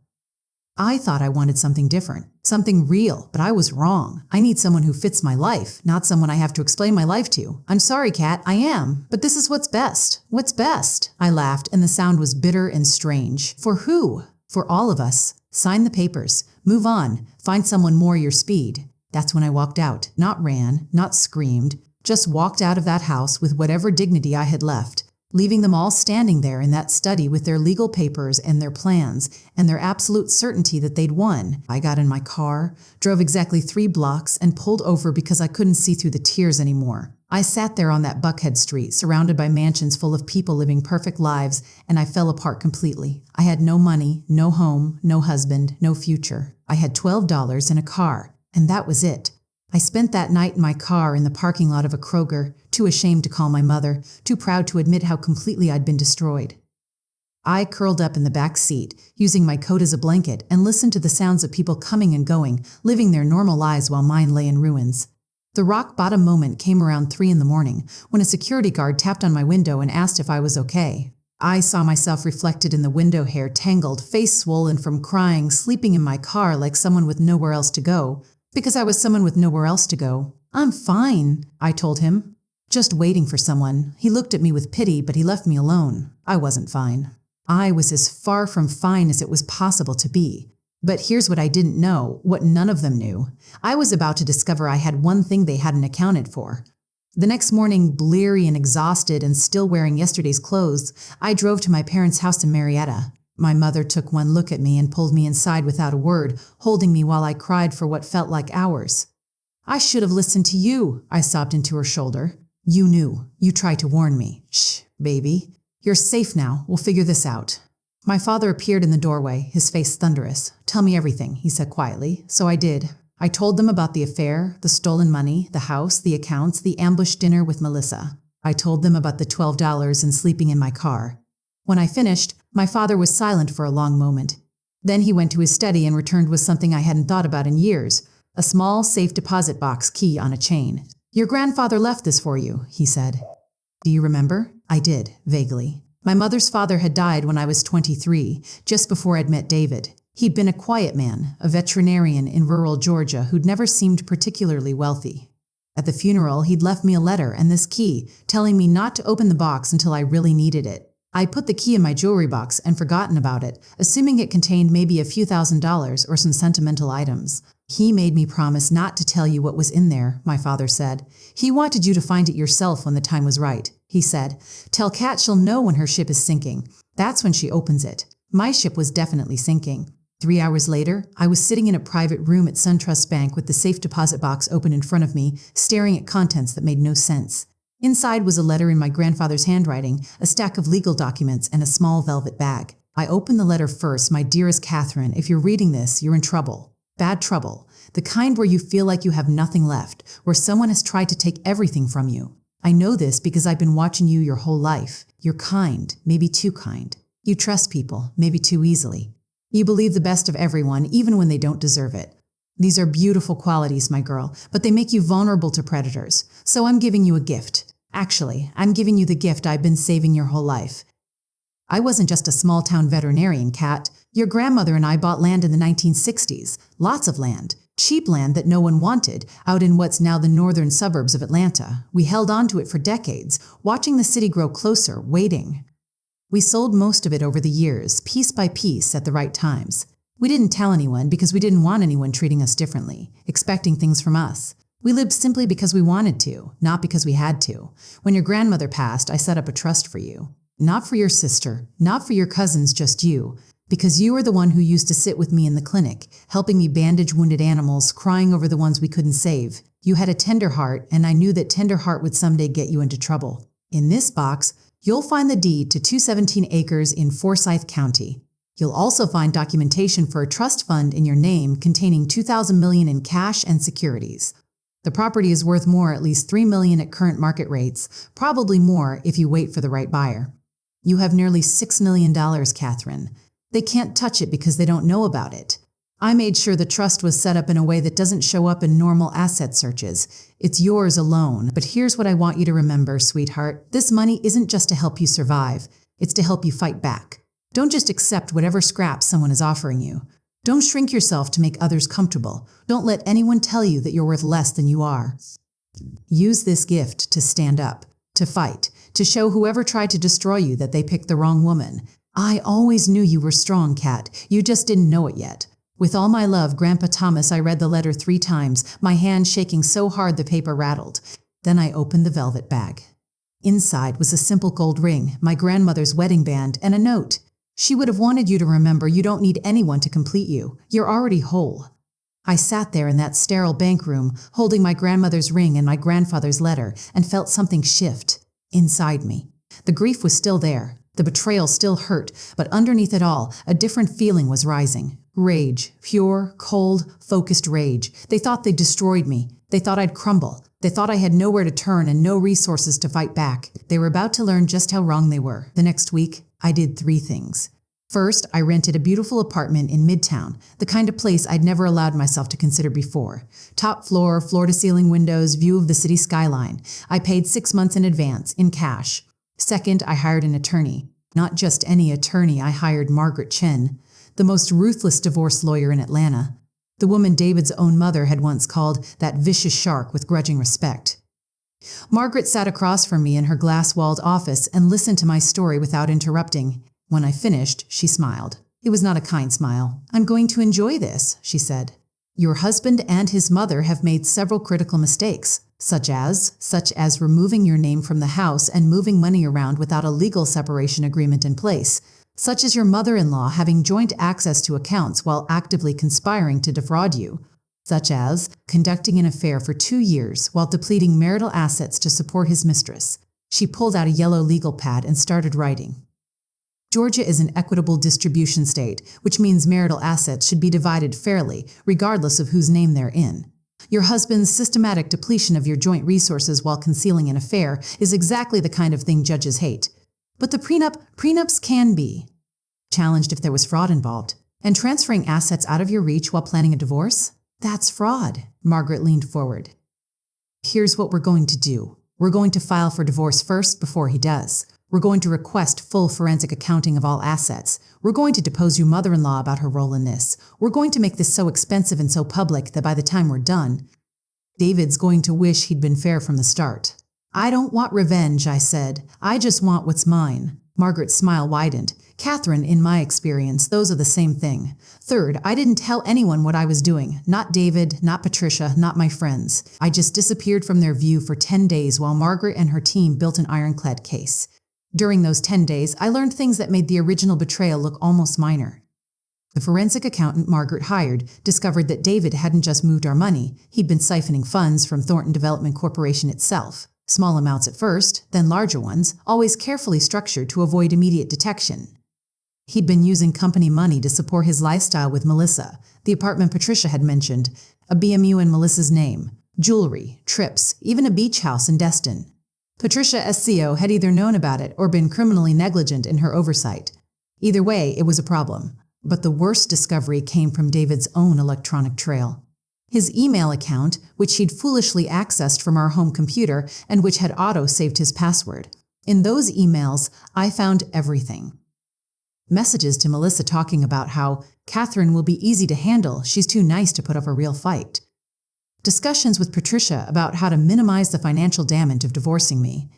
"I thought I wanted something different, something real, but I was wrong. I need someone who fits my life, not someone I have to explain my life to. I'm sorry, Kat, I am, but this is what's best." "What's best?" I laughed, and the sound was bitter and strange. "For who?" "For all of us. Sign the papers. Move on. Find someone more your speed." That's when I walked out, not ran, not screamed, just walked out of that house with whatever dignity I had left, leaving them all standing there in that study with their legal papers and their plans and their absolute certainty that they'd won. I got in my car, drove exactly 3 blocks, and pulled over because I couldn't see through the tears anymore. I sat there on that Buckhead street, surrounded by mansions full of people living perfect lives, and I fell apart completely. I had no money, no home, no husband, no future. I had $12 in a car, and that was it. I spent that night in my car in the parking lot of a Kroger, too ashamed to call my mother, too proud to admit how completely I'd been destroyed. I curled up in the back seat, using my coat as a blanket, and listened to the sounds of people coming and going, living their normal lives while mine lay in ruins. The rock-bottom moment came around 3 in the morning, when a security guard tapped on my window and asked if I was okay. I saw myself reflected in the window hair, tangled, face swollen from crying, sleeping in my car like someone with nowhere else to go. Because I was someone with nowhere else to go. "I'm fine," I told him. "Just waiting for someone." He looked at me with pity, but he left me alone. I wasn't fine. I was as far from fine as it was possible to be. But here's what I didn't know, what none of them knew. I was about to discover I had one thing they hadn't accounted for. The next morning, bleary and exhausted and still wearing yesterday's clothes, I drove to my parents' house in Marietta. My mother took one look at me and pulled me inside without a word, holding me while I cried for what felt like hours. I should have listened to you, I sobbed into her shoulder. You knew. You tried to warn me. Shh, baby. You're safe now. We'll figure this out. My father appeared in the doorway, his face thunderous. Tell me everything, he said quietly. So I did. I told them about the affair, the stolen money, the house, the accounts, the ambush dinner with Melissa. I told them about the $12 and sleeping in my car. When I finished, my father was silent for a long moment. Then he went to his study and returned with something I hadn't thought about in years, a small safe deposit box key on a chain. Your grandfather left this for you, he said. Do you remember? I did, vaguely. My mother's father had died when I was 23, just before I'd met David. He'd been a quiet man, a veterinarian in rural Georgia who'd never seemed particularly wealthy. At the funeral, he'd left me a letter and this key, telling me not to open the box until I really needed it. I put the key in my jewelry box and forgotten about it, assuming it contained maybe a few $1,000s or some sentimental items. He made me promise not to tell you what was in there, my father said. He wanted you to find it yourself when the time was right. He said, tell Kat she'll know when her ship is sinking. That's when she opens it. My ship was definitely sinking. 3 hours later, I was sitting in a private room at SunTrust Bank with the safe deposit box open in front of me, staring at contents that made no sense. Inside was a letter in my grandfather's handwriting, a stack of legal documents, and a small velvet bag. I opened the letter first. My dearest Catherine, if you're reading this, you're in trouble. Bad trouble. The kind where you feel like you have nothing left, where someone has tried to take everything from you. I know this because I've been watching you your whole life. You're kind, maybe too kind. You trust people, maybe too easily. You believe the best of everyone, even when they don't deserve it. These are beautiful qualities, my girl, but they make you vulnerable to predators. So I'm giving you a gift. Actually, I'm giving you the gift I've been saving your whole life. I wasn't just a small-town veterinarian, Kat. Your grandmother and I bought land in the 1960s. Lots of land. Cheap land that no one wanted, out in what's now the northern suburbs of Atlanta. We held on to it for decades, watching the city grow closer, waiting. We sold most of it over the years, piece by piece, at the right times. We didn't tell anyone because we didn't want anyone treating us differently, expecting things from us. We lived simply because we wanted to, not because we had to. When your grandmother passed, I set up a trust for you. Not for your sister, not for your cousins, just you. Because you were the one who used to sit with me in the clinic, helping me bandage wounded animals, crying over the ones we couldn't save. You had a tender heart, and I knew that tender heart would someday get you into trouble. In this box, you'll find the deed to 217 acres in Forsyth County. You'll also find documentation for a trust fund in your name containing $2,000 million in cash and securities. The property is worth more, at least $3 million at current market rates, probably more if you wait for the right buyer. You have nearly $6 million, Catherine. They can't touch it because they don't know about it. I made sure the trust was set up in a way that doesn't show up in normal asset searches. It's yours alone. But here's what I want you to remember, sweetheart. This money isn't just to help you survive. It's to help you fight back. Don't just accept whatever scraps someone is offering you. Don't shrink yourself to make others comfortable. Don't let anyone tell you that you're worth less than you are. Use this gift to stand up, to fight, to show whoever tried to destroy you that they picked the wrong woman. I always knew you were strong, Kat. You just didn't know it yet. With all my love, Grandpa Thomas. I read the letter 3 times, my hand shaking so hard the paper rattled. Then I opened the velvet bag. Inside was a simple gold ring, my grandmother's wedding band, and a note. She would have wanted you to remember you don't need anyone to complete you. You're already whole. I sat there in that sterile bank room, holding my grandmother's ring and my grandfather's letter, and felt something shift inside me. The grief was still there. The betrayal still hurt, but underneath it all, a different feeling was rising. Rage. Pure, cold, focused rage. They thought they destroyed me. They thought I'd crumble. They thought I had nowhere to turn and no resources to fight back. They were about to learn just how wrong they were. The next week, I did 3 things. First, I rented a beautiful apartment in Midtown, the kind of place I'd never allowed myself to consider before. Top floor, floor-to-ceiling windows, view of the city skyline. I paid 6 months in advance, in cash. Second, I hired an attorney. Not just any attorney, I hired Margaret Chen, the most ruthless divorce lawyer in Atlanta. The woman David's own mother had once called that vicious shark with grudging respect. Margaret sat across from me in her glass-walled office and listened to my story without interrupting. When I finished, she smiled. It was not a kind smile. "I'm going to enjoy this," she said. "Your husband and his mother have made several critical mistakes, such as removing your name from the house and moving money around without a legal separation agreement in place, such as your mother-in-law having joint access to accounts while actively conspiring to defraud you. such as conducting an affair for 2 years while depleting marital assets to support his mistress. She pulled out a yellow legal pad and started writing. Georgia is an equitable distribution state, which means marital assets should be divided fairly, regardless of whose name they're in. Your husband's systematic depletion of your joint resources while concealing an affair is exactly the kind of thing judges hate. But the prenups can be challenged if there was fraud involved. And transferring assets out of your reach while planning a divorce? That's fraud. Margaret leaned forward. Here's what we're going to do. We're going to file for divorce first before he does. We're going to request full forensic accounting of all assets. We're going to depose your mother-in-law about her role in this. We're going to make this so expensive and so public that by the time we're done, David's going to wish he'd been fair from the start. I don't want revenge, I said. I just want what's mine. Margaret's smile widened. Catherine, in my experience, those are the same thing. Third, I didn't tell anyone what I was doing. Not David, not Patricia, not my friends. I just disappeared from their view for 10 days while Margaret and her team built an ironclad case. During those 10 days, I learned things that made the original betrayal look almost minor. The forensic accountant Margaret hired discovered that David hadn't just moved our money, he'd been siphoning funds from Thornton Development Corporation itself. Small amounts at first, then larger ones, always carefully structured to avoid immediate detection. He'd been using company money to support his lifestyle with Melissa, the apartment Patricia had mentioned, a BMU in Melissa's name, jewelry, trips, even a beach house in Destin. Patricia as CEO had either known about it or been criminally negligent in her oversight. Either way, it was a problem. But the worst discovery came from David's own electronic trail. His email account, which he'd foolishly accessed from our home computer and which had auto-saved his password. In those emails, I found everything. Messages to Melissa talking about how Catherine will be easy to handle, she's too nice to put up a real fight. Discussions with Patricia about how to minimize the financial damage of divorcing me.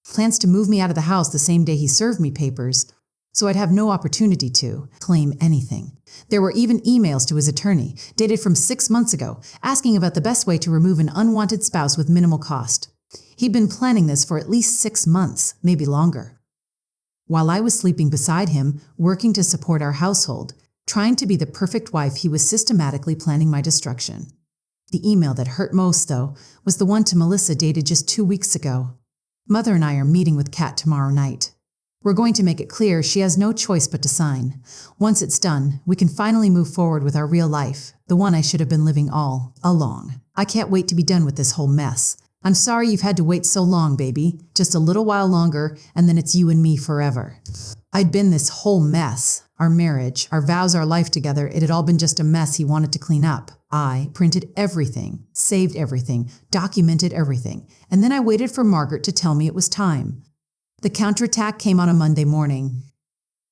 Plans to move me out of the house the same day he served me papers, so I'd have no opportunity to claim anything. There were even emails to his attorney, dated from 6 months ago, asking about the best way to remove an unwanted spouse with minimal cost. He'd been planning this for at least 6 months, maybe longer. While I was sleeping beside him, working to support our household, trying to be the perfect wife, he was systematically planning my destruction. The email that hurt most, though, was the one to Melissa dated just 2 weeks ago. Mother and I are meeting with Kat tomorrow night. We're going to make it clear she has no choice but to sign. Once it's done, we can finally move forward with our real life, the one I should have been living all along. I can't wait to be done with this whole mess. I'm sorry you've had to wait so long, baby. Just a little while longer, and then it's you and me forever. I'd been this whole mess. Our marriage, our vows, our life together, it had all been just a mess he wanted to clean up. I printed everything, saved everything, documented everything, and then I waited for Margaret to tell me it was time. The counterattack came on a Monday morning.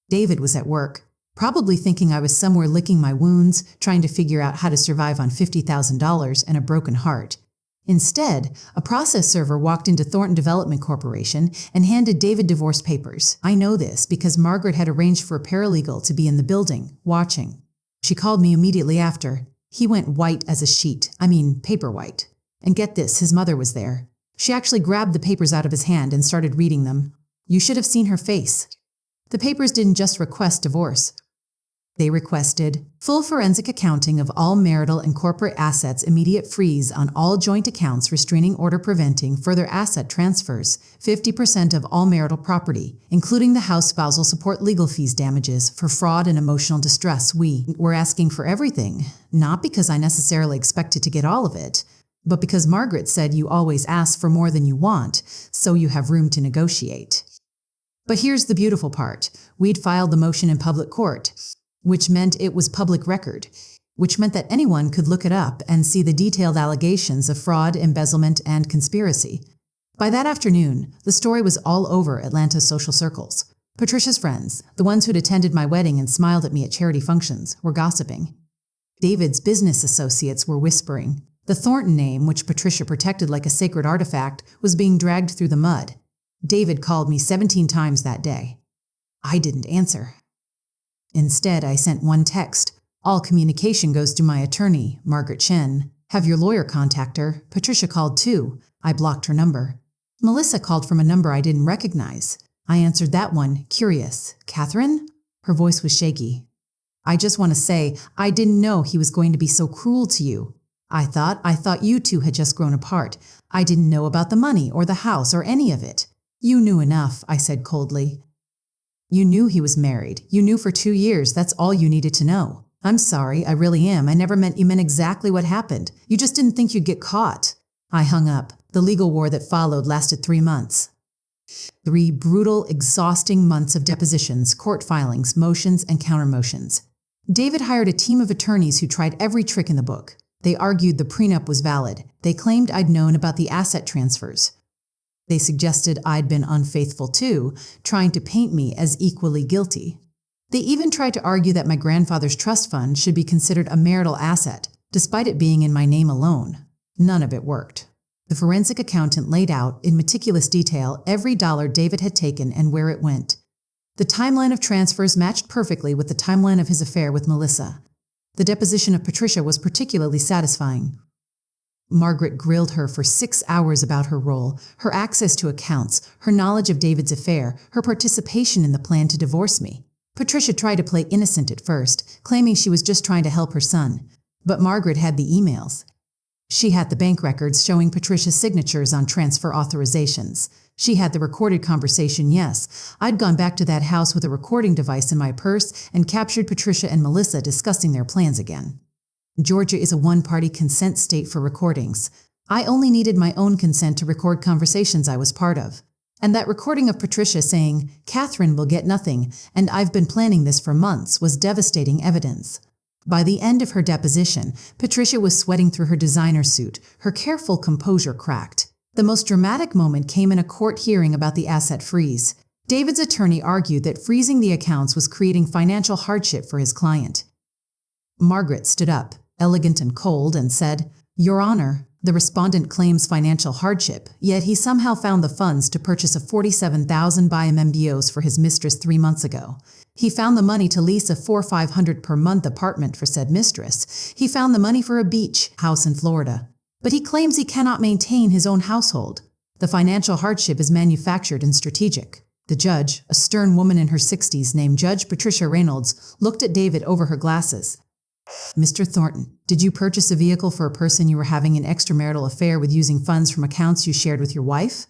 David was at work, probably thinking I was somewhere licking my wounds, trying to figure out how to survive on $50,000 and a broken heart. Instead, a process server walked into Thornton Development Corporation and handed David divorce papers. I know this because Margaret had arranged for a paralegal to be in the building, watching. She called me immediately after. He went white as a sheet, paper white. And get this, his mother was there. She actually grabbed the papers out of his hand and started reading them. You should have seen her face. The papers didn't just request divorce. They requested full forensic accounting of all marital and corporate assets, immediate freeze on all joint accounts, restraining order preventing further asset transfers, 50% of all marital property, including the house spousal support legal fees damages for fraud and emotional distress. We were asking for everything, not because I necessarily expected to get all of it, but because Margaret said you always ask for more than you want, so you have room to negotiate. But here's the beautiful part. We'd filed the motion in public court, which meant it was public record, which meant that anyone could look it up and see the detailed allegations of fraud, embezzlement, and conspiracy. By that afternoon, the story was all over Atlanta's social circles. Patricia's friends, the ones who'd attended my wedding and smiled at me at charity functions, were gossiping. David's business associates were whispering. The Thornton name, which Patricia protected like a sacred artifact, was being dragged through the mud. David called me 17 times that day. I didn't answer. Instead, I sent one text. All communication goes through my attorney, Margaret Chen. Have your lawyer contact her. Patricia called too. I blocked her number. Melissa called from a number I didn't recognize. I answered that one, curious. Catherine? Her voice was shaky. I just want to say, I didn't know he was going to be so cruel to you. I thought you two had just grown apart. I didn't know about the money or the house or any of it. You knew enough, I said coldly. You knew he was married. You knew for 2 years. That's all you needed to know. I'm sorry, I really am. I never meant you meant exactly what happened. You just didn't think you'd get caught. I hung up. The legal war that followed lasted 3 months. 3 brutal, exhausting months of depositions, court filings, motions, and counter-motions. David hired a team of attorneys who tried every trick in the book. They argued the prenup was valid. They claimed I'd known about the asset transfers. They suggested I'd been unfaithful too, trying to paint me as equally guilty. They even tried to argue that my grandfather's trust fund should be considered a marital asset, despite it being in my name alone. None of it worked. The forensic accountant laid out, in meticulous detail, every dollar David had taken and where it went. The timeline of transfers matched perfectly with the timeline of his affair with Melissa. The deposition of Patricia was particularly satisfying. Margaret grilled her for 6 hours about her role, her access to accounts, her knowledge of David's affair, her participation in the plan to divorce me. Patricia tried to play innocent at first, claiming she was just trying to help her son. But Margaret had the emails. She had the bank records showing Patricia's signatures on transfer authorizations. She had the recorded conversation, yes. I'd gone back to that house with a recording device in my purse and captured Patricia and Melissa discussing their plans again. Georgia is a one-party consent state for recordings. I only needed my own consent to record conversations I was part of. And that recording of Patricia saying, "Catherine will get nothing, and I've been planning this for months," was devastating evidence. By the end of her deposition, Patricia was sweating through her designer suit, her careful composure cracked. The most dramatic moment came in a court hearing about the asset freeze. David's attorney argued that freezing the accounts was creating financial hardship for his client. Margaret stood up, elegant and cold, and said, "Your Honor, the respondent claims financial hardship, yet he somehow found the funds to purchase a 47,000 buy MMBOs for his mistress 3 months ago. He found the money to lease a $4,500 per month apartment for said mistress. He found the money for a beach house in Florida. But he claims he cannot maintain his own household. The financial hardship is manufactured and strategic." The judge, a stern woman in her 60s named Judge Patricia Reynolds, looked at David over her glasses. "Mr. Thornton, did you purchase a vehicle for a person you were having an extramarital affair with using funds from accounts you shared with your wife?"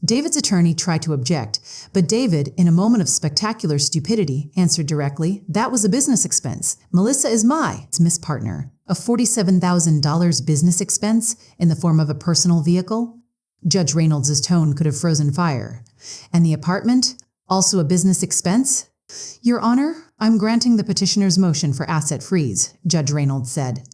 David's attorney tried to object, but David, in a moment of spectacular stupidity, answered directly, "That was a business expense. Melissa is my Miss partner. A $47,000 business expense in the form of a personal vehicle?" Judge Reynolds' tone could have frozen fire. "And the apartment? Also a business expense?" "Your Honor, I'm granting the petitioner's motion for asset freeze," Judge Reynolds said.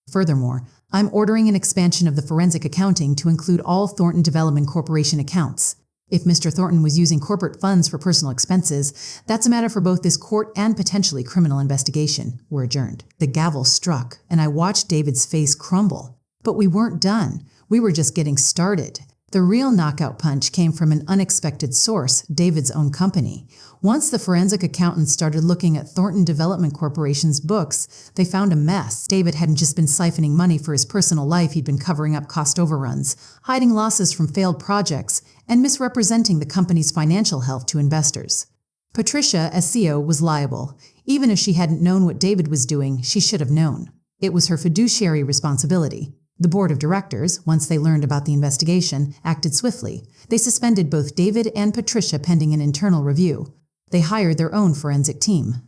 "Furthermore, I'm ordering an expansion of the forensic accounting to include all Thornton Development Corporation accounts. If Mr. Thornton was using corporate funds for personal expenses, that's a matter for both this court and potentially criminal investigation," were adjourned. The gavel struck, and I watched David's face crumble. But we weren't done. We were just getting started. The real knockout punch came from an unexpected source, David's own company. Once the forensic accountants started looking at Thornton Development Corporation's books, they found a mess. David hadn't just been siphoning money for his personal life, he'd been covering up cost overruns, hiding losses from failed projects, and misrepresenting the company's financial health to investors. Patricia, as CEO, was liable. Even if she hadn't known what David was doing, she should have known. It was her fiduciary responsibility. The board of directors, once they learned about the investigation, acted swiftly. They suspended both David and Patricia pending an internal review. They hired their own forensic team.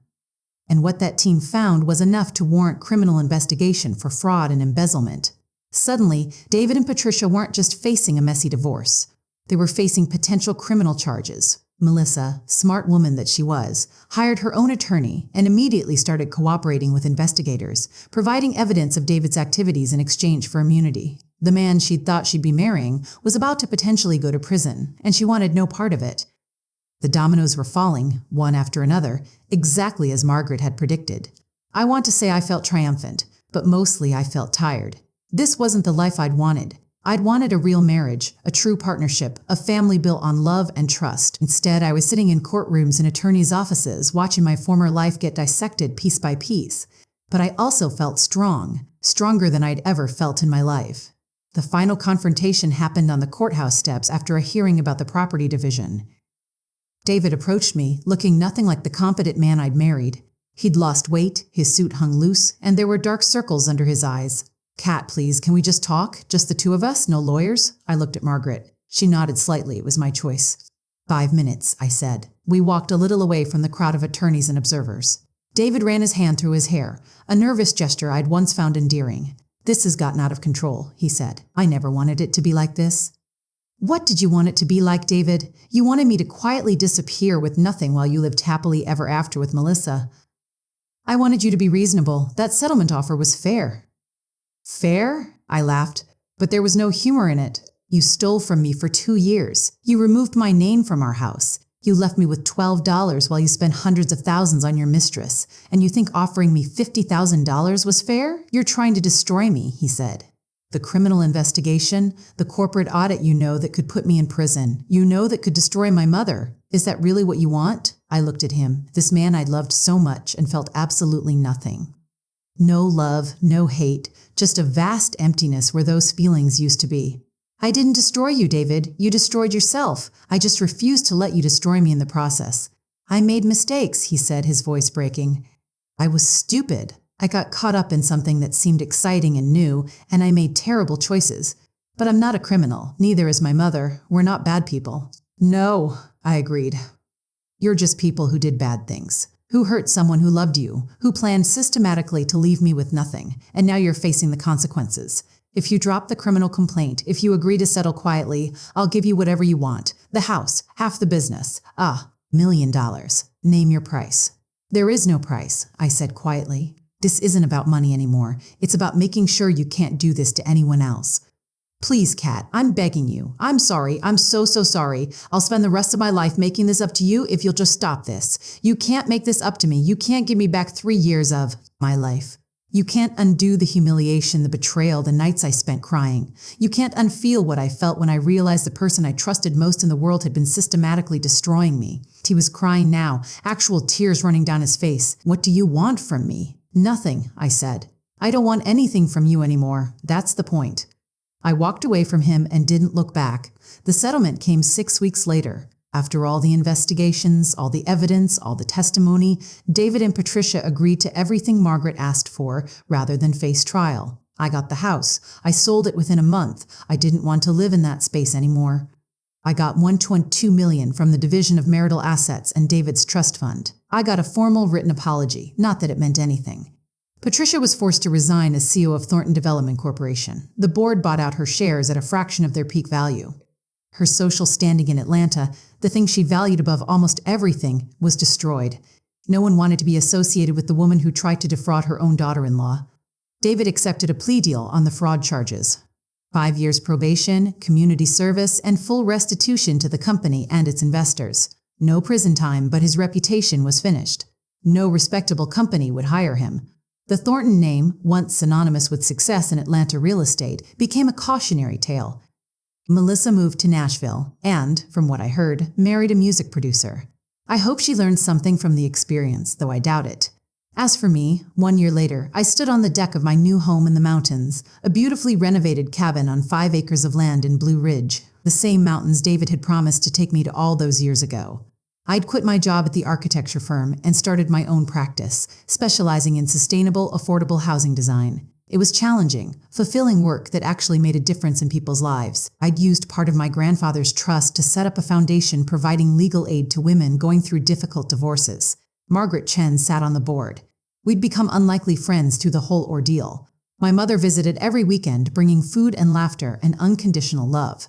And what that team found was enough to warrant criminal investigation for fraud and embezzlement. Suddenly, David and Patricia weren't just facing a messy divorce. They were facing potential criminal charges. Melissa, smart woman that she was, hired her own attorney and immediately started cooperating with investigators, providing evidence of David's activities in exchange for immunity. The man she'd thought she'd be marrying was about to potentially go to prison, and she wanted no part of it. The dominoes were falling, one after another, exactly as Margaret had predicted. I want to say I felt triumphant, but mostly I felt tired. This wasn't the life I'd wanted. I'd wanted a real marriage, a true partnership, a family built on love and trust. Instead, I was sitting in courtrooms and attorneys' offices, watching my former life get dissected piece by piece. But I also felt strong, stronger than I'd ever felt in my life. The final confrontation happened on the courthouse steps after a hearing about the property division. David approached me, looking nothing like the competent man I'd married. He'd lost weight, his suit hung loose, and there were dark circles under his eyes. Kat, please, can we just talk? Just the two of us? No lawyers? I looked at Margaret. She nodded slightly. It was my choice. 5 minutes, I said. We walked a little away from the crowd of attorneys and observers. David ran his hand through his hair, a nervous gesture I'd once found endearing. This has gotten out of control, he said. I never wanted it to be like this. What did you want it to be like, David? You wanted me to quietly disappear with nothing while you lived happily ever after with Melissa. I wanted you to be reasonable. That settlement offer was fair. Fair? I laughed, but there was no humor in it. You stole from me for 2 years. You removed my name from our house. You left me with $12 while you spent hundreds of thousands on your mistress. And you think offering me $50,000 was fair? You're trying to destroy me, he said. The criminal investigation, the corporate audit that could put me in prison, that could destroy my mother. Is that really what you want? I looked at him, this man I'd loved so much and felt absolutely nothing. No love, no hate, just a vast emptiness where those feelings used to be. I didn't destroy you, David. You destroyed yourself. I just refused to let you destroy me in the process. I made mistakes, he said, his voice breaking. I was stupid. I got caught up in something that seemed exciting and new, and I made terrible choices. But I'm not a criminal. Neither is my mother. We're not bad people. No, I agreed. You're just people who did bad things, who hurt someone who loved you, who planned systematically to leave me with nothing, and now you're facing the consequences. If you drop the criminal complaint, if you agree to settle quietly, I'll give you whatever you want. The house, half the business. $1 million. Name your price. There is no price, I said quietly. This isn't about money anymore. It's about making sure you can't do this to anyone else. Please, Kat, I'm begging you. I'm sorry. I'm so sorry. I'll spend the rest of my life making this up to you if you'll just stop this. You can't make this up to me. You can't give me back 3 years of my life. You can't undo the humiliation, the betrayal, the nights I spent crying. You can't unfeel what I felt when I realized the person I trusted most in the world had been systematically destroying me. He was crying now, actual tears running down his face. What do you want from me? Nothing, I said. I don't want anything from you anymore. That's the point. I walked away from him and didn't look back. The settlement came 6 weeks later. After all the investigations, all the evidence, all the testimony, David and Patricia agreed to everything Margaret asked for rather than face trial. I got the house. I sold it within a month. I didn't want to live in that space anymore. I got $1.2 million from the Division of Marital Assets and David's trust fund. I got a formal written apology, not that it meant anything. Patricia was forced to resign as CEO of Thornton Development Corporation. The board bought out her shares at a fraction of their peak value. Her social standing in Atlanta, the thing she valued above almost everything, was destroyed. No one wanted to be associated with the woman who tried to defraud her own daughter-in-law. David accepted a plea deal on the fraud charges. 5 years probation, community service, and full restitution to the company and its investors. No prison time, but his reputation was finished. No respectable company would hire him. The Thornton name, once synonymous with success in Atlanta real estate, became a cautionary tale. Melissa moved to Nashville and, from what I heard, married a music producer. I hope she learned something from the experience, though I doubt it. As for me, 1 year later, I stood on the deck of my new home in the mountains, a beautifully renovated cabin on 5 acres of land in Blue Ridge, the same mountains David had promised to take me to all those years ago. I'd quit my job at the architecture firm and started my own practice, specializing in sustainable, affordable housing design. It was challenging, fulfilling work that actually made a difference in people's lives. I'd used part of my grandfather's trust to set up a foundation providing legal aid to women going through difficult divorces. Margaret Chen sat on the board. We'd become unlikely friends through the whole ordeal. My mother visited every weekend, bringing food and laughter and unconditional love.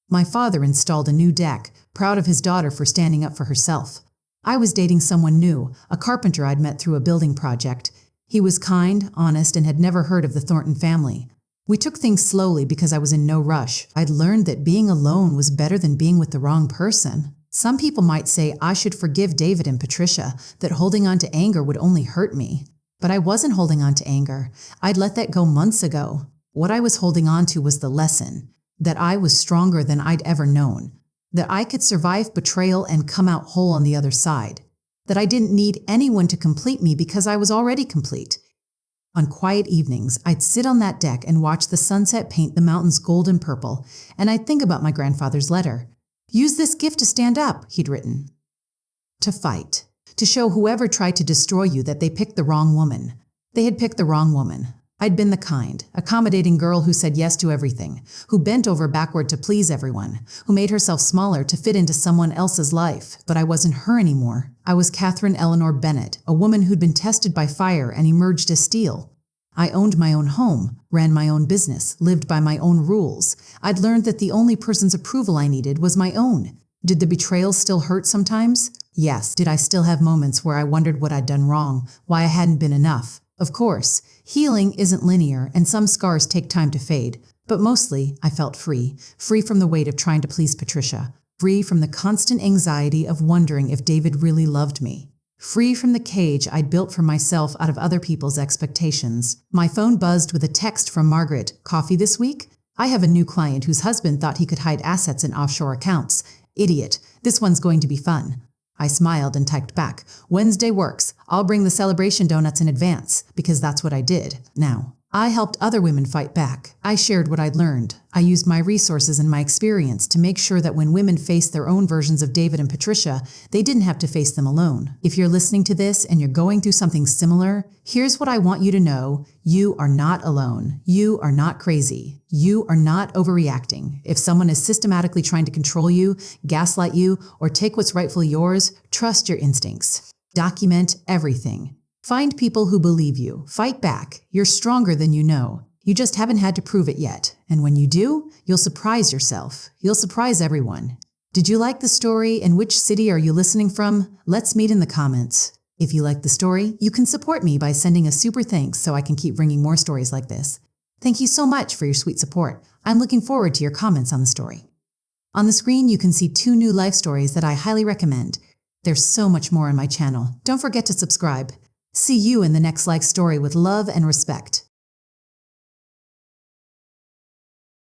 My father installed a new deck, proud of his daughter for standing up for herself. I was dating someone new, a carpenter I'd met through a building project. He was kind, honest, and had never heard of the Thornton family. We took things slowly because I was in no rush. I'd learned that being alone was better than being with the wrong person. Some people might say I should forgive David and Patricia, that holding on to anger would only hurt me. But I wasn't holding on to anger. I'd let that go months ago. What I was holding on to was the lesson, that I was stronger than I'd ever known, that I could survive betrayal and come out whole on the other side, that I didn't need anyone to complete me because I was already complete. On quiet evenings, I'd sit on that deck and watch the sunset paint the mountains gold and purple, and I'd think about my grandfather's letter. Use this gift to stand up, he'd written. To fight. To show whoever tried to destroy you that they picked the wrong woman. They had picked the wrong woman. I'd been the kind, accommodating girl who said yes to everything, who bent over backward to please everyone, who made herself smaller to fit into someone else's life. But I wasn't her anymore. I was Catherine Eleanor Bennett, a woman who'd been tested by fire and emerged as steel. I owned my own home, ran my own business, lived by my own rules. I'd learned that the only person's approval I needed was my own. Did the betrayal still hurt sometimes? Yes. Did I still have moments where I wondered what I'd done wrong, why I hadn't been enough? Of course. Healing isn't linear, and some scars take time to fade. But mostly, I felt free. Free from the weight of trying to please Patricia. Free from the constant anxiety of wondering if David really loved me. Free from the cage I'd built for myself out of other people's expectations. My phone buzzed with a text from Margaret. Coffee this week? I have a new client whose husband thought he could hide assets in offshore accounts. Idiot. This one's going to be fun. I smiled and typed back, Wednesday works. I'll bring the celebration donuts in advance, because that's what I did. Now, I helped other women fight back. I shared what I'd learned. I used my resources and my experience to make sure that when women faced their own versions of David and Patricia, they didn't have to face them alone. If you're listening to this and you're going through something similar, here's what I want you to know. You are not alone. You are not crazy. You are not overreacting. If someone is systematically trying to control you, gaslight you, or take what's rightfully yours, trust your instincts. Document everything. Find people who believe you. Fight back. You're stronger than you know. You just haven't had to prove it yet. And when you do, you'll surprise yourself. You'll surprise everyone. Did you like the story, and which city are you listening from? Let's meet in the comments. If you like the story, you can support me by sending a super thanks so I can keep bringing more stories like this. Thank you so much for your sweet support. I'm looking forward to your comments on the story. On the screen, you can see 2 new life stories that I highly recommend. There's so much more on my channel. Don't forget to subscribe. See you in the next story with love and respect.